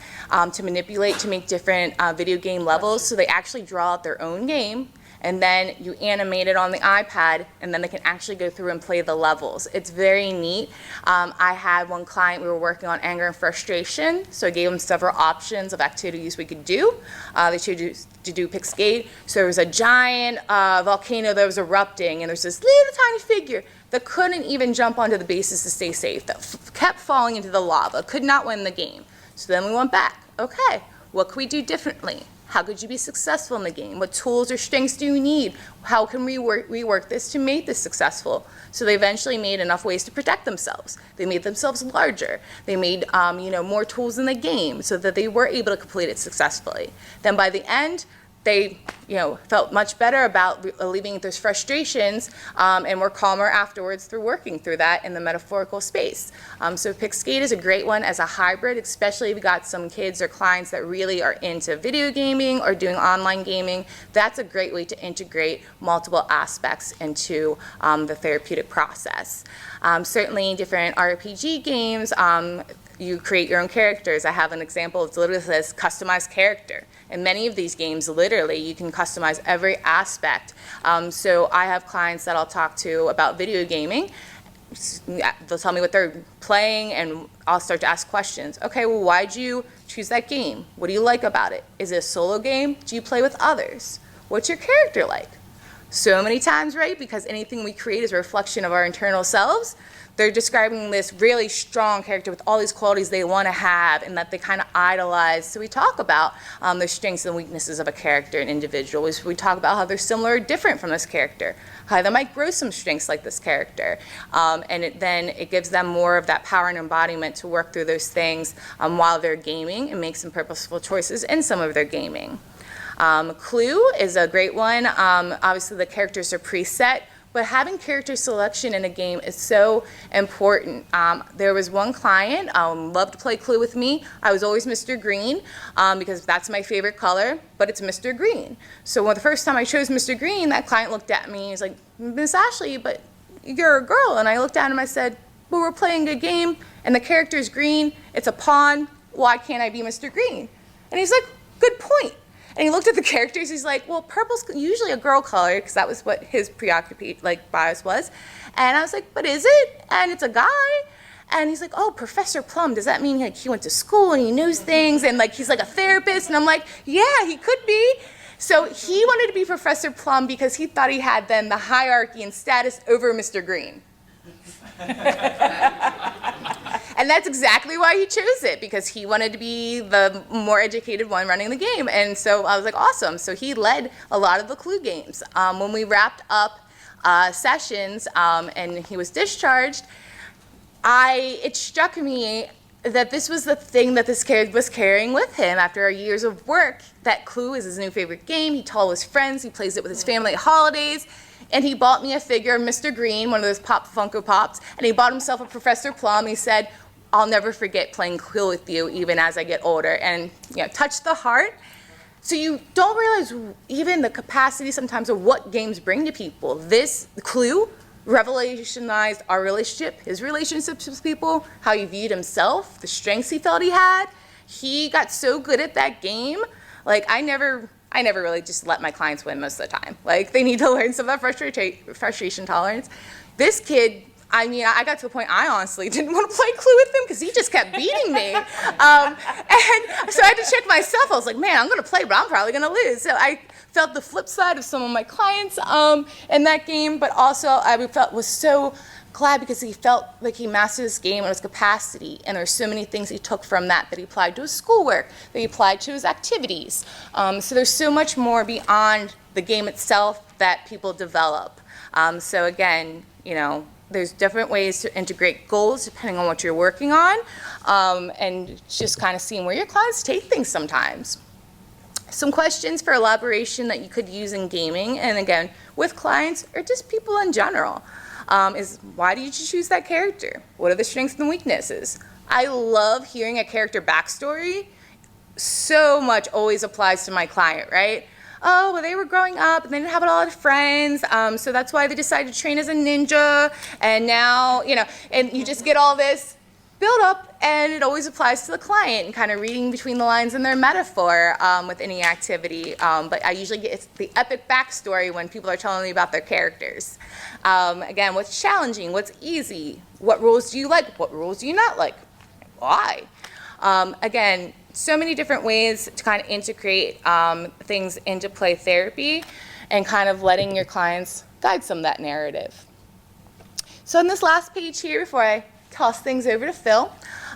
to manipulate, to make different video game levels, so they actually draw out their own game. And then you animate it on the iPad, and then they can actually go through and play the levels. It's very neat. I had one client, we were working on anger and frustration, so I gave them several options of activities we could do. They chose to do Pixcade. So there was a giant volcano that was erupting, and there's this little tiny figure that couldn't even jump onto the bases to stay safe, that kept falling into the lava, could not win the game. So then we went back. Okay, what could we do differently? How could you be successful in the game? What tools or strengths do you need? How can we rework this to make this successful? So they eventually made enough ways to protect themselves. They made themselves larger. They made more tools in the game so that they were able to complete it successfully. Then by the end, they felt much better about alleviating those frustrations and were calmer afterwards through working through that in the metaphorical space. So Pixcade is a great one as a hybrid, especially if you've got some kids or clients that really are into video gaming or doing online gaming. That's a great way to integrate multiple aspects into the therapeutic process. Certainly different RPG games, you create your own characters. I have an example, it literally says customized character. In many of these games, literally, you can customize every aspect. So I have clients that I'll talk to about video gaming. They'll tell me what they're playing, and I'll start to ask questions. Okay, well, why'd you choose that game? What do you like about it? Is it a solo game? Do you play with others? What's your character like? So many times, right, because anything we create is a reflection of our internal selves, they're describing this really strong character with all these qualities they want to have and that they kind of idolize. So we talk about the strengths and weaknesses of a character and individual. We talk about how they're similar or different from this character, how they might grow some strengths like this character. And then it gives them more of that power and embodiment to work through those things while they're gaming and make some purposeful choices in some of their gaming. Clue is a great one. Obviously the characters are preset, but having character selection in a game is so important. There was one client, loved to play Clue with me. I was always Mr. Green because that's my favorite color, but it's Mr. Green. So the first time I chose Mr. Green, that client looked at me, he's like, Miss Ashley, but you're a girl. And I looked at him, I said, well, we're playing a game and the character's green, it's a pawn, why can't I be Mr. Green? And he's like, good point. And he looked at the characters, he's like, well, purple's usually a girl color, because that was what his bias was. And I was like, but is it? And it's a guy. And he's like, oh, Professor Plum, does that mean he went to school and he knows things and he's like a therapist? And I'm like, yeah, he could be. So he wanted to be Professor Plum because he thought he had then the hierarchy and status over Mr. Green. And And that's exactly why he chose it, because he wanted to be the more educated one running the game. And so I was like, awesome. So he led a lot of the Clue games. When we wrapped up sessions and he was discharged, it struck me that this was the thing that this kid was carrying with him after years of work, that Clue is his new favorite game. He told his friends, he plays it with his family at holidays, and he bought me a figure of Mr. Green, one of those Pop Funko Pops, and he bought himself a Professor Plum. He said, I'll never forget playing Clue with you even as I get older, and touched the heart. So you don't realize even the capacity sometimes of what games bring to people. This Clue revolutionized our relationship, his relationships with people, how he viewed himself, the strengths he felt he had. He got so good at that game. Like, I never really just let my clients win most of the time. Like, they need to learn some of that frustration tolerance. This kid, I mean, I got to the point I honestly didn't want to play Clue with him because he just kept beating me. And so I had to check myself. I was like, man, I'm going to play, but I'm probably going to lose. So I felt the flip side of some of my clients in that game, but also I was so glad because he felt like he mastered this game and his capacity, and there's so many things he took from that he applied to his schoolwork, that he applied to his activities. So there's so much more beyond the game itself that people develop. So again, there's different ways to integrate goals depending on what you're working on, and just kind of seeing where your clients take things sometimes. Some questions for elaboration that you could use in gaming, and again, with clients or just people in general, is why did you choose that character? What are the strengths and weaknesses? I love hearing a character backstory. So much always applies to my client, right? Oh, well, they were growing up and they didn't have a lot of friends, so that's why they decided to train as a ninja, and now, and you just get all this build up, and it always applies to the client, and kind of reading between the lines in their metaphor with any activity. But I usually get it's the epic backstory when people are telling me about their characters. Again, what's challenging, what's easy, what rules do you like, what rules do you not like, why? Again, so many different ways to kind of integrate things into play therapy and kind of letting your clients guide some of that narrative. So on this last page here, before I toss things over to Phyl,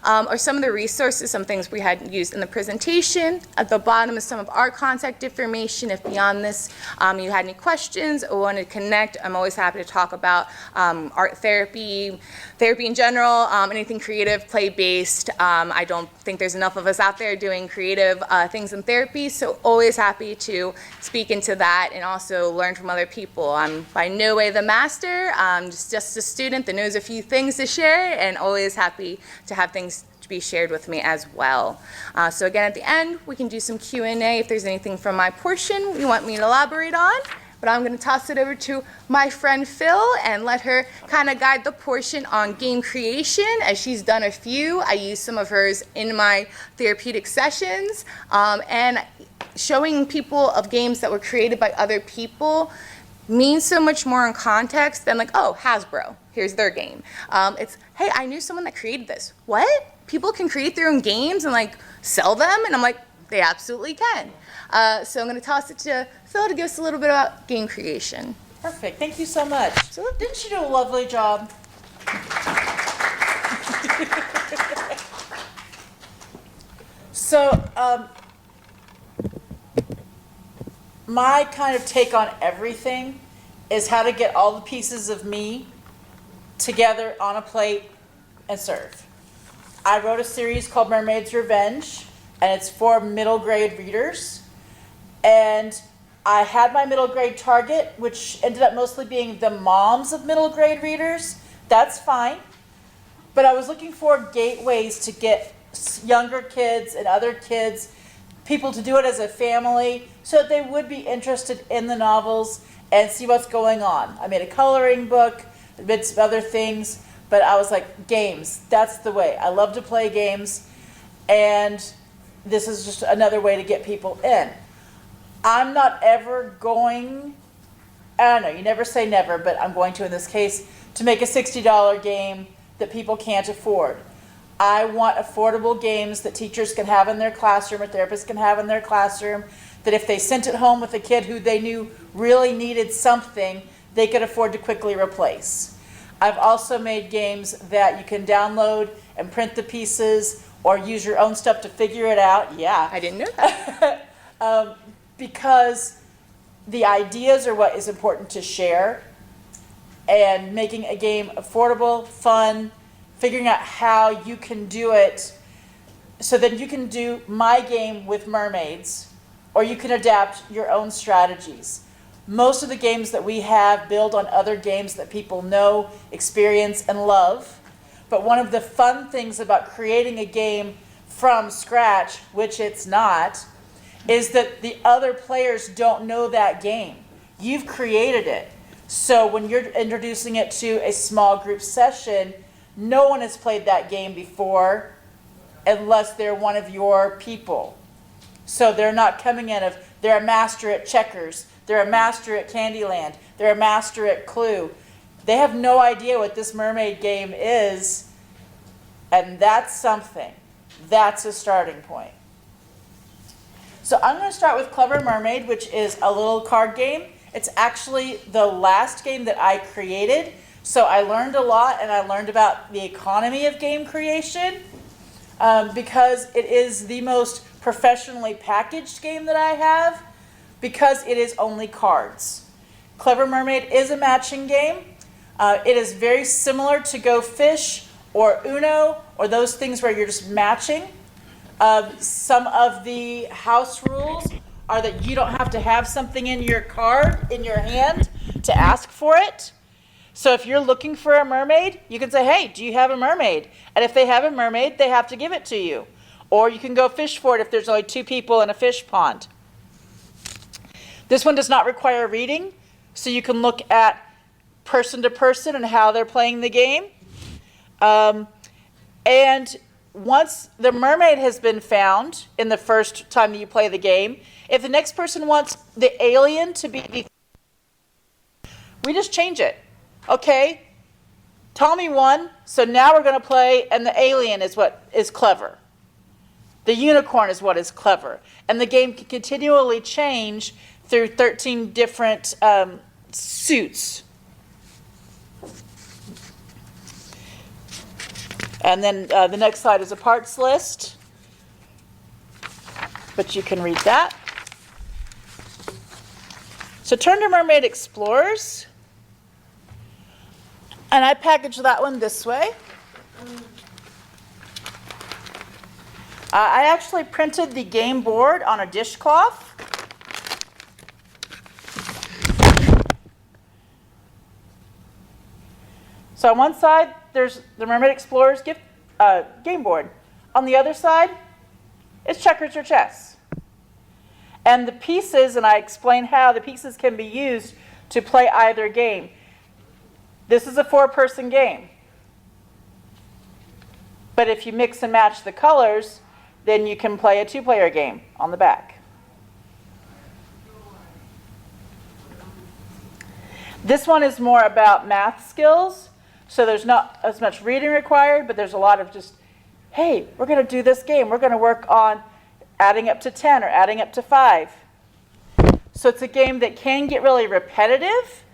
are some of the resources, some things we had used in the presentation. At the bottom is some of our contact information. If beyond this you had any questions or wanted to connect, I'm always happy to talk about art therapy, therapy in general, anything creative, play-based. I don't think there's enough of us out there doing creative things in therapy, so always happy to speak into that and also learn from other people. I'm by no way the master, I'm just a student that knows a few things to share, and always happy to have things to be shared with me as well. So again, at the end, we can do some Q&A if there's anything from my portion you want me to elaborate on. But I'm going to toss it over to my friend Phyl and let her kind of guide the portion on game creation, as she's done a few. I use some of hers in my therapeutic sessions, and showing people of games that were created by other people means so much more in context than like, oh, Hasbro, here's their game. It's, hey, I knew someone that created this. What? People can create their own games and like sell them? And I'm like, they absolutely can. So I'm going to toss it to Phyl to give us a little bit about game creation. Perfect. Thank you so much. Didn't you do a lovely job? So, my kind of take on everything is how to get all the pieces of me together on a plate and serve. I wrote a series called Mermaid's Revenge, and it's for middle grade readers. And I had my middle grade target, which ended up mostly being the moms of middle grade readers. That's fine. But I was looking for gateways to get younger kids and other kids, people to do it as a family, so that they would be interested in the novels and see what's going on. I made a coloring book, I did some other things, but I was like, games, that's the way. I love to play games, and this is just another way to get people in. I'm not ever going, I don't know, you never say never, but I'm going to in this case, to make a $60 game that people can't afford. I want affordable games that teachers can have in their classroom or therapists can have in their classroom, that if they sent it home with a kid who they knew really needed something, they could afford to quickly replace. I've also made games that you can download and print the pieces or use your own stuff to figure it out. Yeah. I didn't know that. Because the ideas are what is important to share, and making a game affordable, fun, figuring out how you can do it so that you can do my game with mermaids, or you can adapt your own strategies. Most of the games that we have build on other games that people know, experience, and love. But one of the fun things about creating a game from scratch, which it's not, is that the other players don't know that game. You've created it. So when you're introducing it to a small group session, no one has played that game before unless they're one of your people. So they're not coming in they're a master at checkers, they're a master at Candyland, they're a master at Clue. They have no idea what this mermaid game is, and that's something. That's a starting point. So I'm going to start with Clever Mermaid, which is a little card game. It's actually the last game that I created. So I learned a lot, and I learned about the economy of game creation because it is the most professionally packaged game that I have because it is only cards. Clever Mermaid is a matching game. It is very similar to Go Fish or Uno or those things where you're just matching. Some of the house rules are that you don't have to have something in your card, in your hand, to ask for it. So if you're looking for a mermaid, you can say, hey, do you have a mermaid? And if they have a mermaid, they have to give it to you. Or you can go fish for it if there's only 2 people in a fish pond. This one does not require reading, so you can look at person to person and how they're playing the game. And once the mermaid has been found in the first time that you play the game, if the next person wants the alien to be, we just change it. Okay, Tommy won, so now we're going to play, and the alien is what is clever. The unicorn is what is clever. And the game can continually change through 13 different suits. And then the next slide is a parts list, but you can read that. So turn to Mermaid Explorers. And I packaged that one this way. I actually printed the game board on a dishcloth. So on one side, there's the Mermaid Explorers game board. On the other side, it's checkers or chess. And the pieces, and I explain how the pieces can be used to play either game. This is a 4-person game. But if you mix and match the colors, then you can play a 2-player game on the back. This one is more about math skills. So there's not as much reading required, but there's a lot of just, hey, we're going to do this game. We're going to work on adding up to 10 or adding up to 5. So it's a game that can get really repetitive,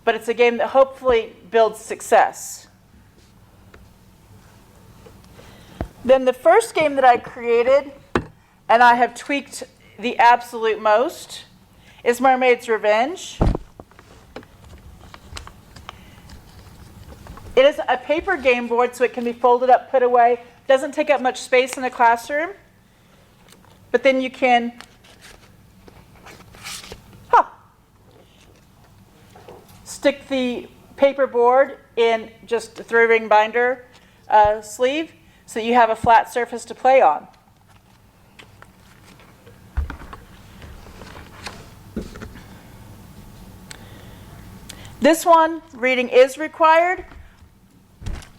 but it's a game that hopefully builds success. Then the first game that I created, and I have tweaked the absolute most, is Mermaid's Revenge. It is a paper game board, so it can be folded up, put away. Doesn't take up much space in a classroom. But then you can stick the paper board in just a 3-ring binder sleeve so that you have a flat surface to play on. This one, reading is required.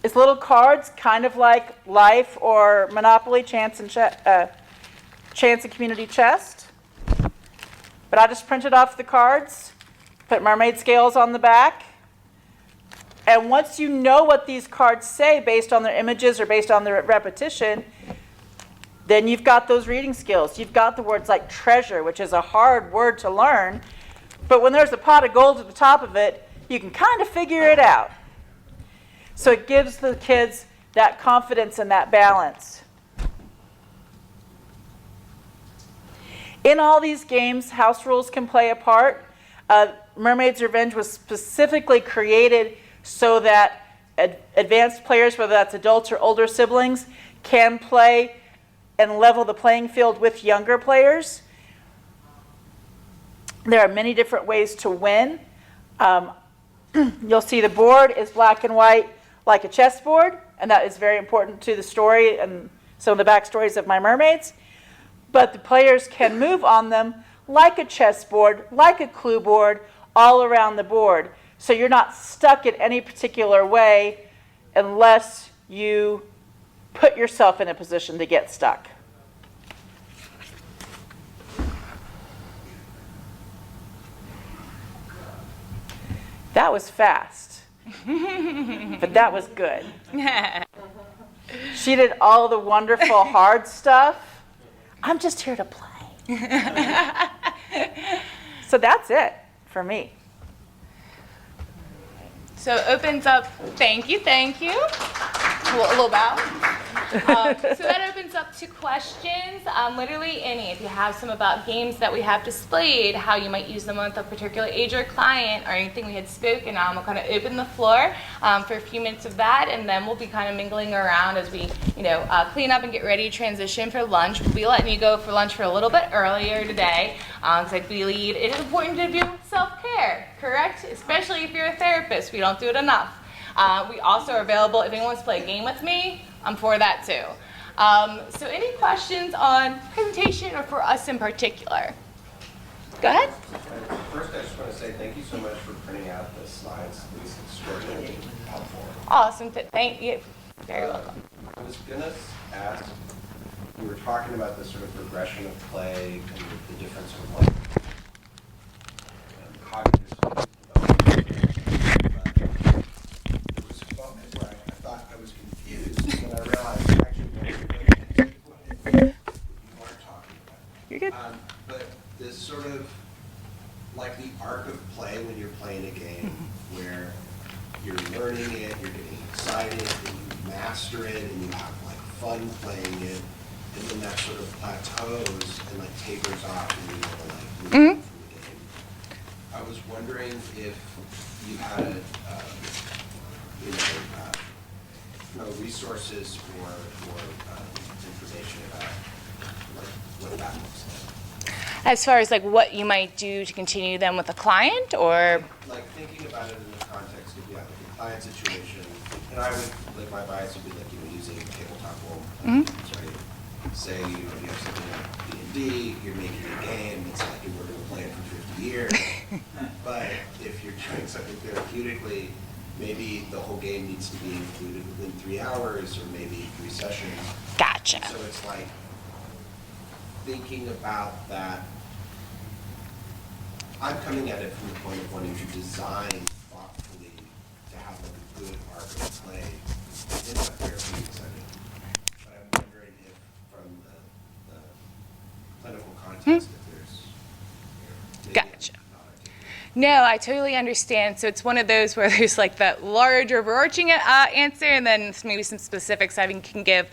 It's little cards, kind of like Life or Monopoly, Chance and Community Chest. But I just printed off the cards, put mermaid scales on the back. And once you know what these cards say based on their images or based on their repetition, then you've got those reading skills. You've got the words like treasure, which is a hard word to learn. But when there's a pot of gold at the top of it, you can kind of figure it out. So it gives the kids that confidence and that balance. In all these games, house rules can play a part. Mermaid's Revenge was specifically created so that advanced players, whether that's adults or older siblings, can play and level the playing field with younger players. There are many different ways to win. You'll see the board is black and white like a chessboard, and that is very important to the story and some of the backstories of my mermaids. But the players can move on them like a chessboard, like a clue board, all around the board. So you're not stuck in any particular way unless you put yourself in a position to get stuck. That was fast, but that was good. She did all the wonderful hard stuff. I'm just here to play. So that's it for me. So it opens up, thank you. A little bow. So that opens up to questions, literally any. If you have some about games that we have displayed, how you might use them with a particular age or client, or anything we had spoken on, we'll kind of open the floor for a few minutes of that, and then we'll be kind of mingling around as we, clean up and get ready to transition for lunch. We'll be letting you go for lunch for a little bit earlier today, because I believe it is important to do self-care, correct? Especially if you're a therapist. We don't do it enough. We also are available if anyone wants to play a game with me. I'm for that too. So any questions on presentation or for us in particular? Go ahead. First, I just want to say thank you so much for printing out the slides. It was extraordinarily helpful. Awesome. Thank you. Very welcome. I was going to ask, you were talking about the sort of progression of play and the difference of like cognitive development. There was a moment where I thought I was confused when I realized actually what you weren't talking about. You're good. But this sort of like the arc of play when you're playing a game where you're learning it, you're getting excited, and you master it, and you have like fun playing it, and then that sort of plateaus and like tapers off, and you know, like move on from the game. I was wondering if you had, resources or information about like what that looks like. As far as like what you might do to continue them with a client, or Like thinking about it in the context of the client situation, and I would, like my bias would be like, using tabletop role. Sorry. Say, you have something like D&D, you're making a game, it's like we're going to play it for 50 years. But if you're doing something therapeutically, maybe the whole game needs to be included within 3 hours or maybe 3 sessions. gotcha. So it's like thinking about that. I'm coming at it from the point of wanting to design thoughtfully to have like a good arc of play in a therapeutic setting. But I'm wondering if from the clinical context, if there's maybe Gotcha. not articulated. No, I totally understand. So it's one of those where there's like that large overarching answer and then maybe some specifics I can give.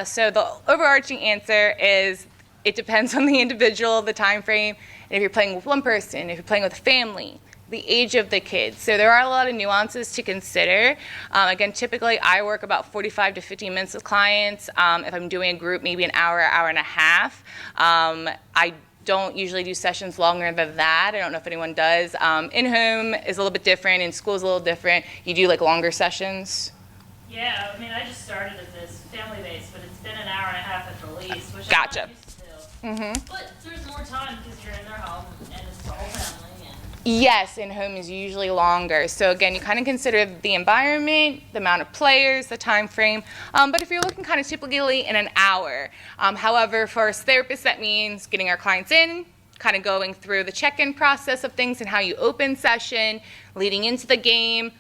So the overarching answer is it depends on the individual, the time frame, and if you're playing with one person, if you're playing with a family, the age of the kids. So there are a lot of nuances to consider. Again, typically I work about 45 to 50 minutes with clients. If I'm doing a group, maybe an hour, hour and a half. I don't usually do sessions longer than that. I don't know if anyone does. In-home is a little bit different. In school is a little different. You do like longer sessions? Yeah, I mean, I just started at this family-based, but it's been an hour and a half at the least, which Gotcha. I'm not used to. But there's more time because you're in their home and it's the whole family. And Yes, in-home is usually longer. So again, you kind of consider the environment, the amount of players, the time frame. But if you're looking kind of typically in an hour. However, for us therapists, that means getting our clients in, kind of going through the check-in process of things and how you open session, leading into the game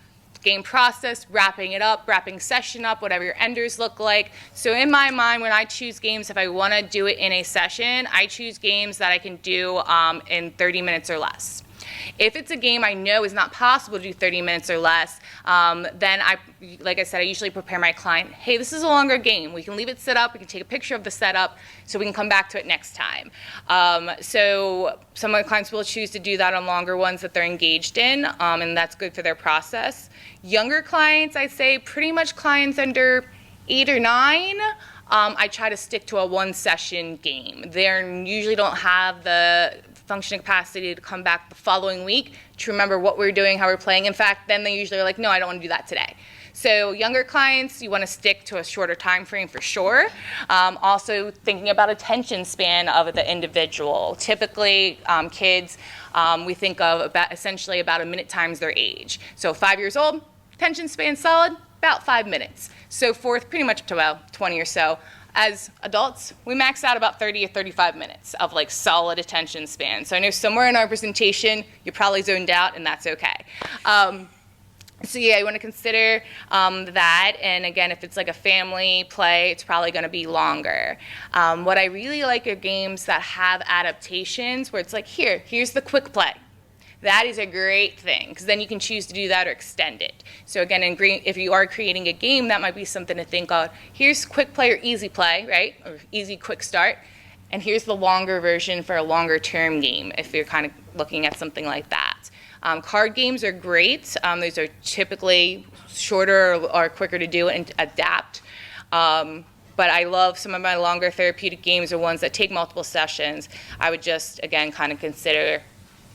process, wrapping it up, wrapping session up, whatever your enders look like. So in my mind, when I choose games, if I want to do it in a session, I choose games that I can do in 30 minutes or less. If it's a game I know is not possible to do 30 minutes or less, then like I said, I usually prepare my client, hey, this is a longer game. We can leave it set up. We can take a picture of the setup so we can come back to it next time. So some of my clients will choose to do that on longer ones that they're engaged in, and that's good for their process. Younger clients, I say pretty much clients under 8 or 9, I try to stick to a 1-session game. They usually don't have the functioning capacity to come back the following week to remember what we're doing, how we're playing. In fact, then they usually are like, no, I don't want to do that today. So younger clients, you want to stick to a shorter time frame for sure. Also thinking about attention span of the individual. Typically, kids, we think of essentially about a minute times their age. So 5 years old, attention span solid, about 5 minutes. So forth, pretty much to about 20 or so. As adults, we max out about 30 or 35 minutes of like solid attention span. So I know somewhere in our presentation, you're probably zoned out, and that's okay. So yeah, you want to consider that, and again, if it's like a family play, it's probably going to be longer. What I really like are games that have adaptations where it's like, here's the quick play. That is a great thing, because then you can choose to do that or extend it. So again, if you are creating a game, that might be something to think of. Here's quick play or easy play, right? Or easy quick start. And here's the longer version for a longer term game, if you're kind of looking at something like that. Card games are great. Those are typically shorter or quicker to do and adapt. But I love some of my longer therapeutic games are ones that take multiple sessions. I would just, again, kind of consider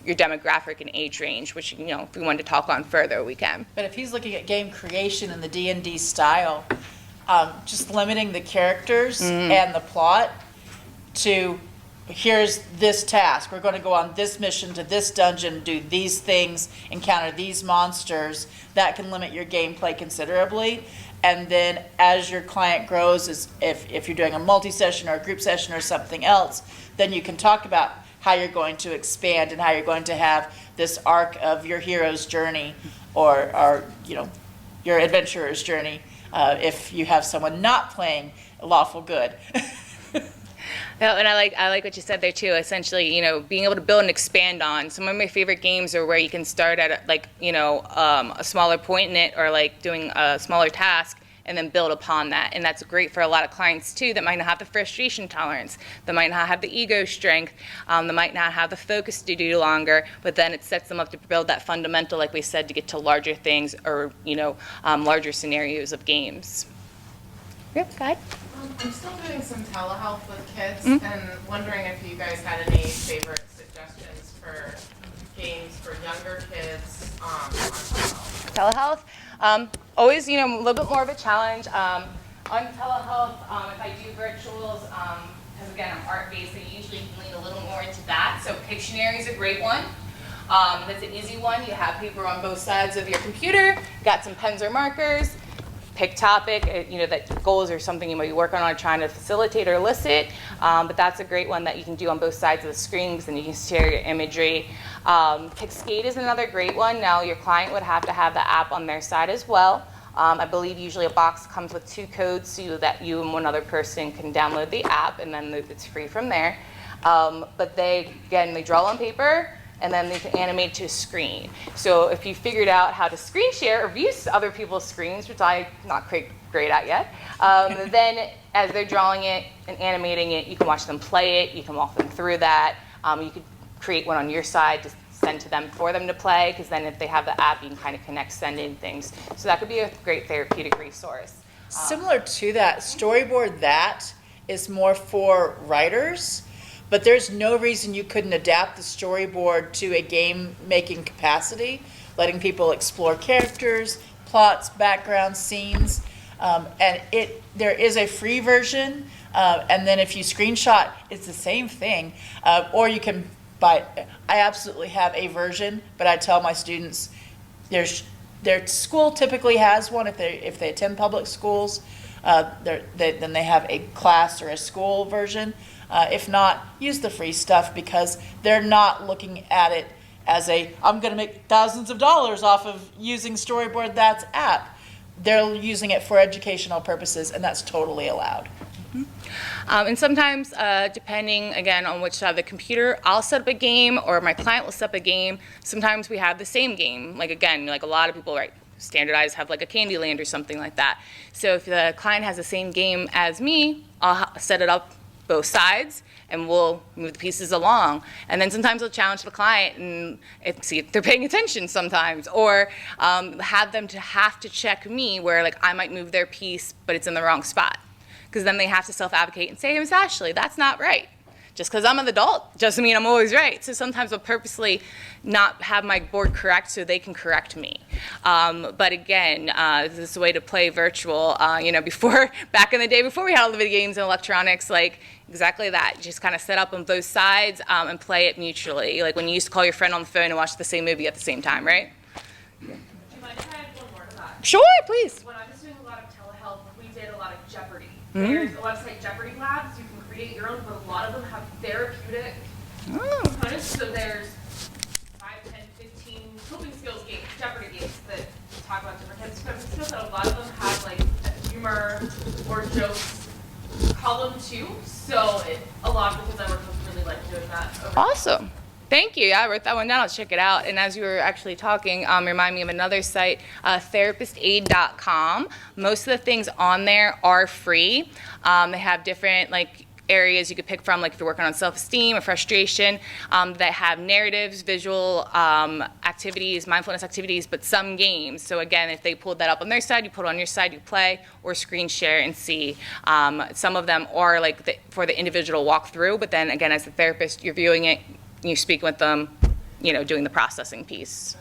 your demographic and age range, which, you know, if we wanted to talk on further, we can. But if he's looking at game creation in the D&D style, just limiting the characters and the plot to, here's this task. We're going to go on this mission to this dungeon, do these things, encounter these monsters. That can limit your gameplay considerably. And then as your client grows, if you're doing a multi-session or a group session or something else, then you can talk about how you're going to expand and how you're going to have this arc of your hero's journey or you know, your adventurer's journey if you have someone not playing lawful good. No, and I like what you said there too. Essentially, you know, being able to build and expand on. Some of my favorite games are where you can start at like, you know, a smaller point in it, or like doing a smaller task, and then build upon that. And that's great for a lot of clients too that might not have the frustration tolerance, that might not have the ego strength, that might not have the focus to do longer, but then it sets them up to build that fundamental, like we said, to get to larger things or, you know, larger scenarios of games. Yep, go ahead. I'm still doing some telehealth with kids and wondering if you guys had any favorite suggestions for games for younger kids on telehealth. Telehealth, always, you know, a little bit more of a challenge. On telehealth, if I do virtuals, because again, I'm art-based, I usually lean a little more into that. So Pictionary is a great one. That's an easy one. You have paper on both sides of your computer, got some pens or markers, pick topic, you know, that goals or something you might be working on trying to facilitate or elicit, but that's a great one that you can do on both sides of the screens, and you can share your imagery. Pick Skate is another great one. Now your client would have to have the app on their side as well. I believe usually a box comes with 2 codes so that you and one other person can download the app, and then it's free from there. But they draw on paper, and then they can animate to a screen. So if you figured out how to screen share or view other people's screens, which I'm not great at yet, then as they're drawing it and animating it, you can watch them play it, you can walk them through that. You could create one on your side to send to them for them to play, because then if they have the app, you can kind of connect, send in things. So that could be a great therapeutic resource. Similar to that, Storyboard That is more for writers, but there's no reason you couldn't adapt the storyboard to a game-making capacity, letting people explore characters, plots, backgrounds, scenes, and there is a free version, and then if you screenshot, it's the same thing, or you can buy. I absolutely have a version, but I tell my students their school typically has one if they attend public schools. Then they have a class or a school version. If not, use the free stuff, because they're not looking at it as I'm going to make thousands of dollars off of using Storyboard That's app. They're using it for educational purposes, and that's totally allowed. And sometimes, depending, again, on which side of the computer, I'll set up a game or my client will set up a game. Sometimes we have the same game. Like, again, like a lot of people, right, standardize, have like a Candyland or something like that. So if the client has the same game as me, I'll set it up both sides and we'll move the pieces along. And then sometimes I'll challenge the client and see if they're paying attention sometimes, or have them have to check me where like I might move their piece, but it's in the wrong spot. Because then they have to self-advocate and say, Miss Ashley, that's not right. Just because I'm an adult doesn't mean I'm always right. So sometimes I'll purposely not have my board correct so they can correct me. But again, this is a way to play virtual. Back in the day, before we had all the video games and electronics, like exactly that. Just kind of set up on both sides and play it mutually. Like when you used to call your friend on the phone and watch the same movie at the same time, right? Do you mind if I add one more to that? Sure, please. When I was doing a lot of telehealth, we did a lot of Jeopardy. Mm. There's a website, Jeopardy Labs. You can create your own, but a lot of them have therapeutic components. So there's 5, 10, 15 coping skills games, Jeopardy games that talk about different types of coping skills. And a lot of them have like a humor or jokes column too. So a lot of the kids I work with really like doing that. Awesome. Thank you. Yeah, I wrote that one down. I'll check it out. And as you were actually talking, remind me of another site, therapistaid.com. Most of the things on there are free. They have different areas you could pick from, like if you're working on self-esteem or frustration, that have narratives, visual activities, mindfulness activities, but some games. So again, if they pulled that up on their side, you put it on your side, you play, or screen share and see. Some of them are for the individual walkthrough, but then again, as the therapist, you're viewing it, you speak with them, doing the processing piece.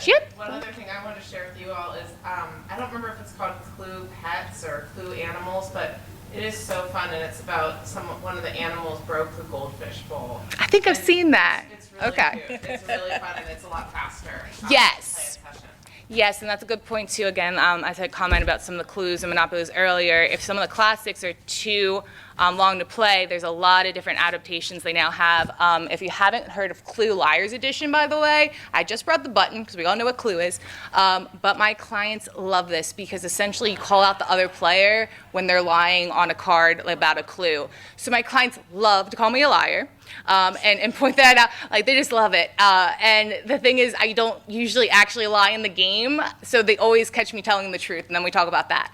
Yep. One other thing I wanted to share with you all is, I don't remember if it's called Clue Pets or Clue Animals, but it is so fun, and it's about one of the animals broke the goldfish bowl. I think I've seen that. It's really Okay. cute. It's really fun, and it's a lot faster. Yes. To play a session. Yes, and that's a good point too. Again, as I commented about some of the clues and monopolies earlier, if some of the classics are too long to play, there's a lot of different adaptations they now have. If you haven't heard of Clue Liar's Edition, by the way, I just brought the button because we all know what Clue is. But my clients love this because essentially you call out the other player when they're lying on a card about a clue. So my clients love to call me a liar. And point that out, they just love it. And the thing is, I don't usually actually lie in the game, so they always catch me telling the truth, and then we talk about that.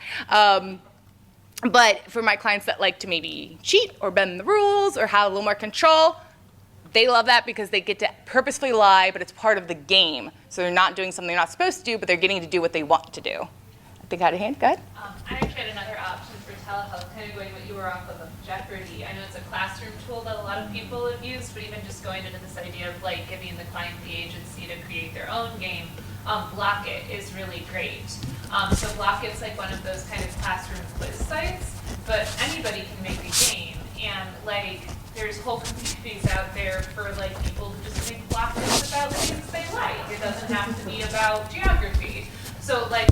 But for my clients that like to maybe cheat or bend the rules or have a little more control, they love that because they get to purposefully lie, but it's part of the game. So they're not doing something they're not supposed to do, but they're getting to do what they want to do. I think I had a hand. Go ahead. I actually had another option for telehealth, kind of going what you were off of Jeopardy. I know it's a classroom tool that a lot of people have used, but even just going into this idea of giving the client the agency to create their own game, Block It is really great. So Block It's one of those kind of classroom quiz sites, but anybody can make a game, and there's whole communities out there for people who just make Block It's about things they like. It doesn't have to be about geography. So I've had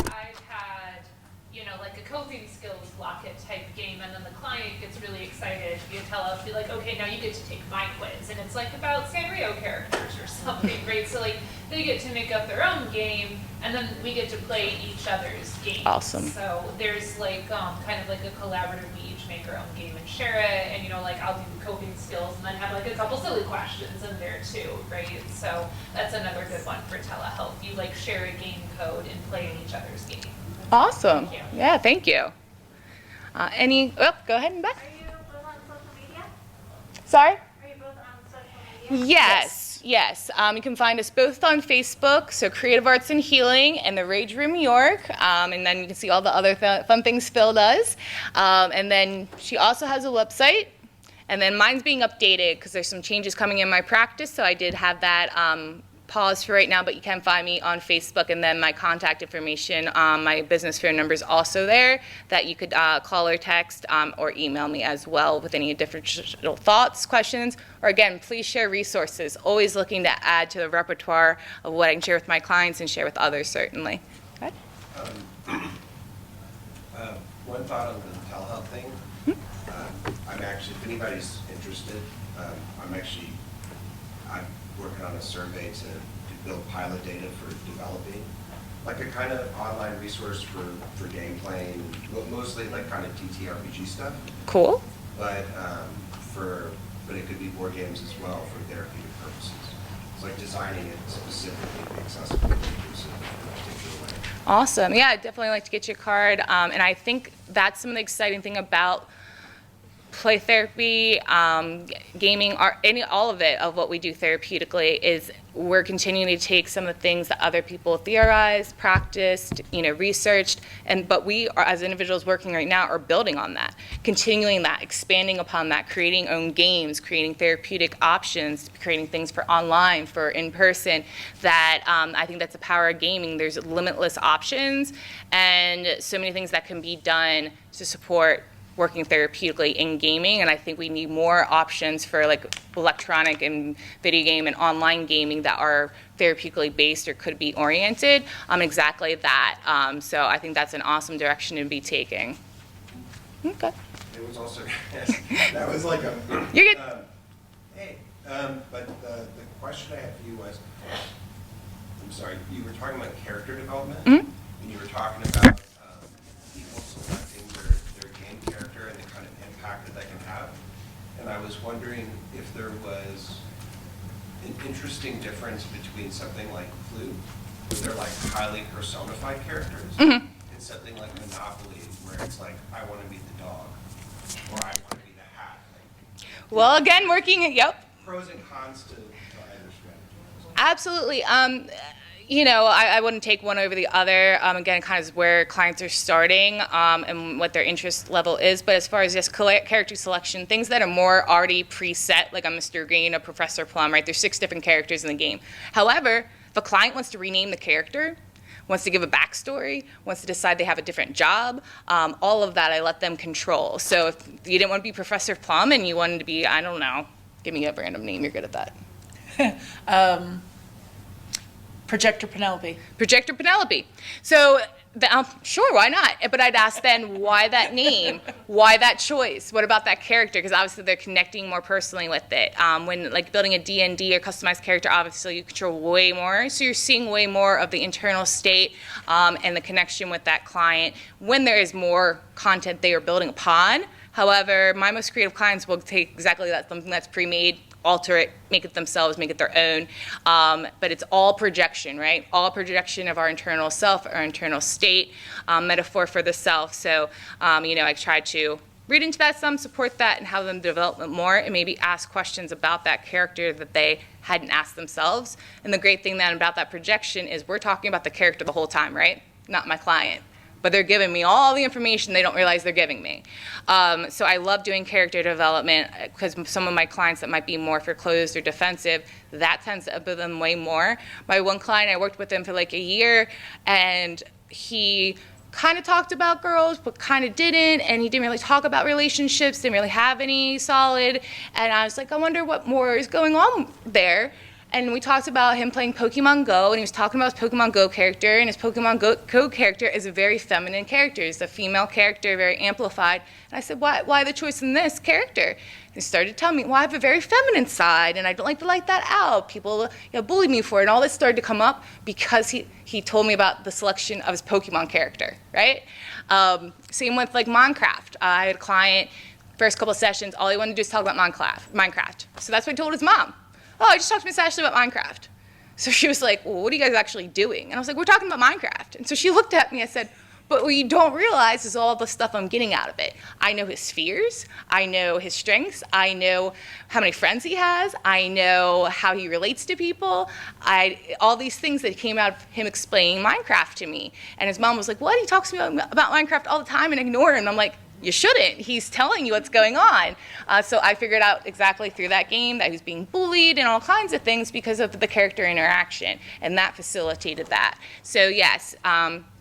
a coping skills Block It type game, and then the client gets really excited. You tell us, be okay, now you get to take my quiz, and it's about Sanrio characters or something, right? So they get to make up their own game, and then we get to play each other's games. Awesome. So there's kind of a collaborative, we each make our own game and share it, and I'll do coping skills, and then have a couple silly questions in there too, right? So that's another good one for telehealth. You share a game code and play in each other's game. Awesome. Thank you. Yeah, thank you. Go ahead and back. Are you both on social media? Sorry? Are you both on social media? Yes. You can find us both on Facebook, so Creative Arts and Healing and the Rage Room New York, and then you can see all the other fun things Phyl does. And then she also has a website, and then mine's being updated because there's some changes coming in my practice, so I did have that pause for right now, but you can find me on Facebook, and then my contact information, my business phone number is also there that you could call or text or email me as well with any additional thoughts, questions, or again, please share resources. Always looking to add to the repertoire of what I can share with my clients and share with others, certainly. Go ahead. One thought on the telehealth thing. I'm actually, if anybody's interested, I'm working on a survey to build pilot data for developing. like a kind of online resource for game playing, mostly like kind of TTRPG stuff. Cool. But but it could be board games as well for therapeutic purposes. It's like designing it specifically to be accessible and inclusive in a particular way. Awesome. Yeah, I'd definitely like to get your card. And I think that's some of the exciting thing about play therapy, gaming, art, all of it, of what we do therapeutically, is we're continuing to take some of the things that other people theorized, practiced, researched, but we are, as individuals working right now, are building on that, continuing that, expanding upon that, creating own games, creating therapeutic options, creating things for online, for in-person, that I think that's the power of gaming. There's limitless options and so many things that can be done to support working therapeutically in gaming, and I think we need more options for like electronic and video game and online gaming that are therapeutically based or could be oriented on exactly that. So I think that's an awesome direction to be taking. Okay. It was also, that was like a... You're good. Hey, but the question I had for you was, I'm sorry, you were talking about character development, and you were talking about people selecting their game character and the kind of impact that can have. And I was wondering if there was an interesting difference between something like Clue, where they're like highly personified characters, and something like Monopoly, where it's like, I want to be the dog, or I want to be the hat. Like, Well, again, working, yep. Pros and cons to either strategy. Absolutely. I wouldn't take one over the other. Again, kind of is where clients are starting and what their interest level is. But as far as just character selection, things that are more already preset, like a Mr. Green, a Professor Plum, right? There's 6 different characters in the game. However, if a client wants to rename the character, wants to give a backstory, wants to decide they have a different job, all of that I let them control. So if you didn't want to be Professor Plum and you wanted to be, I don't know, give me a random name, you're good at that. Projector Penelope. Projector Penelope. So, sure, why not? But I'd ask then, why that name? Why that choice? What about that character? Because obviously they're connecting more personally with it. When like building a D&D or customized character, obviously you control way more. So you're seeing way more of the internal state and the connection with that client when there is more content they are building upon. However, my most creative clients will take exactly that, something that's pre-made, alter it, make it themselves, make it their own. But it's all projection, right? All projection of our internal self, our internal state, metaphor for the self. So, I try to read into that some, support that, and have them develop more, and maybe ask questions about that character that they hadn't asked themselves. And the great thing then about that projection is we're talking about the character the whole time, right? Not my client. But they're giving me all the information they don't realize they're giving me. So I love doing character development because some of my clients that might be more for closed or defensive, that tends to upbuild them way more. My one client, I worked with him for like a year, and he kind of talked about girls, but kind of didn't, and he didn't really talk about relationships, didn't really have any solid, and I was like, I wonder what more is going on there. And we talked about him playing Pokemon Go, and he was talking about his Pokemon Go character, and his Pokemon Go character is a very feminine character. It's a female character, very amplified. And I said, why the choice in this character? And he started telling me, well, I have a very feminine side, and I don't like to let that out. People bullied me for it, and all this started to come up because he told me about the selection of his Pokemon character, right? Same with like Minecraft. I had a client, first couple of sessions, all he wanted to do is talk about Minecraft. So that's what I told his mom. Oh, I just talked to Miss Ashley about Minecraft. So she was like, well, what are you guys actually doing? And I was like, we're talking about Minecraft. And so she looked at me and said, but what you don't realize is all the stuff I'm getting out of it. I know his fears. I know his strengths. I know how many friends he has. I know how he relates to people. All these things that came out of him explaining Minecraft to me. And his mom was like, what? He talks to me about Minecraft all the time and ignore him. And I'm like, you shouldn't. He's telling you what's going on. So I figured out exactly through that game that he was being bullied and all kinds of things because of the character interaction, and that facilitated that. So yes,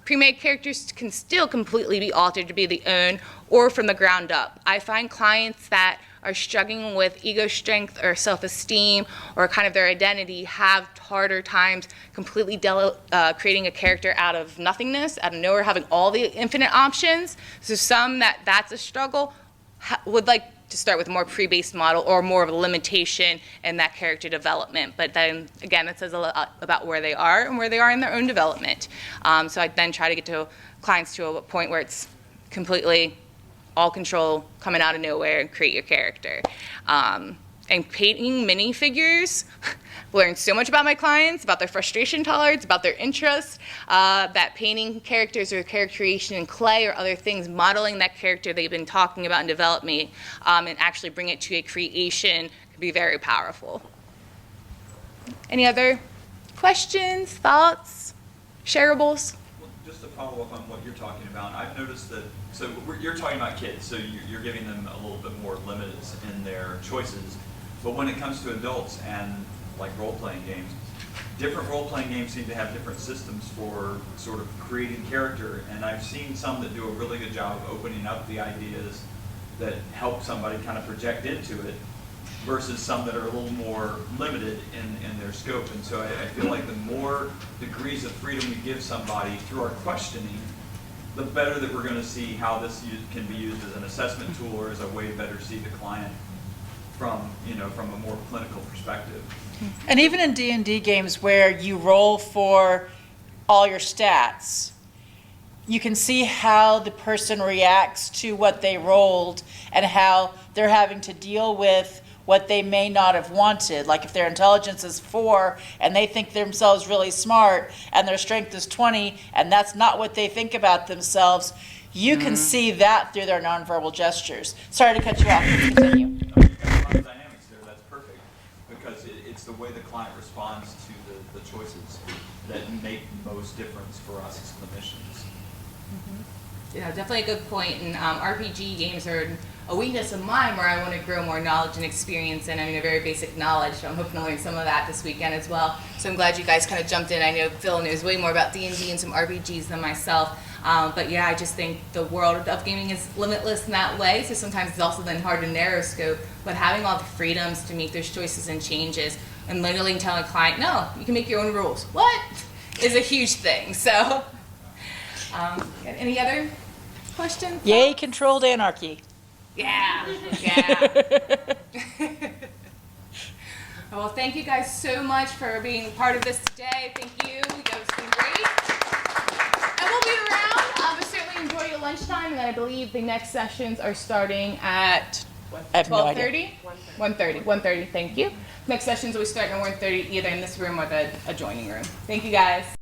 pre-made characters can still completely be altered to be the own or from the ground up. I find clients that are struggling with ego strength or self-esteem or kind of their identity have harder times completely creating a character out of nothingness, out of nowhere, having all the infinite options. So some that's a struggle. would like to start with a more pre-based model or more of a limitation in that character development. But then, again, it says a lot about where they are and where they are in their own development. So I then try to get to clients to a point where it's completely all control, coming out of nowhere, and create your character. And painting minifigures, learned so much about my clients, about their frustration tolerance, about their interests, that painting characters or character creation in clay or other things, modeling that character they've been talking about and develop me, and actually bring it to a creation can be very powerful. Any other questions, thoughts, shareables? Well, just to follow up on what you're talking about, I've noticed that, so you're talking about kids, so you're giving them a little bit more limits in their choices. But when it comes to adults and like role-playing games, different role-playing games seem to have different systems for sort of creating character. And I've seen some that do a really good job of opening up the ideas that help somebody kind of project into it, versus some that are a little more limited in their scope. And so I feel like the more degrees of freedom we give somebody through our questioning, the better that we're going to see how this can be used as an assessment tool or as a way to better see the client from a more clinical perspective. And even in D&D games where you roll for all your stats, you can see how the person reacts to what they rolled and how they're having to deal with what they may not have wanted. Like if their intelligence is 4 and they think themselves really smart and their strength is 20 and that's not what they think about themselves, you can see that through their nonverbal gestures. Sorry to cut you off. Please continue. No, you've got a lot of dynamics there. That's perfect, because it's the way the client responds to the choices that make most difference for us as clinicians. Yeah, definitely a good point. And RPG games are a weakness of mine where I want to grow more knowledge and experience in. I mean, a very basic knowledge. So I'm hoping to learn some of that this weekend as well. So I'm glad you guys kind of jumped in. I know Phil knows way more about D&D and some RPGs than myself. But yeah, I just think the world of gaming is limitless in that way. So sometimes it's also then hard to narrow scope. But having all the freedoms to make those choices and changes and literally telling a client, no, you can make your own rules. What? Is a huge thing. So any other questions? Yay, controlled anarchy. Yeah, yeah. Well, thank you guys so much for being part of this today. Thank you. You guys have been great. And we'll be around. But certainly enjoy your lunchtime. And then I believe the next sessions are starting at I have no idea. 12:30? 1:30. Thank you. Next sessions will be starting at 1:30 either in this room or the adjoining room. Thank you guys.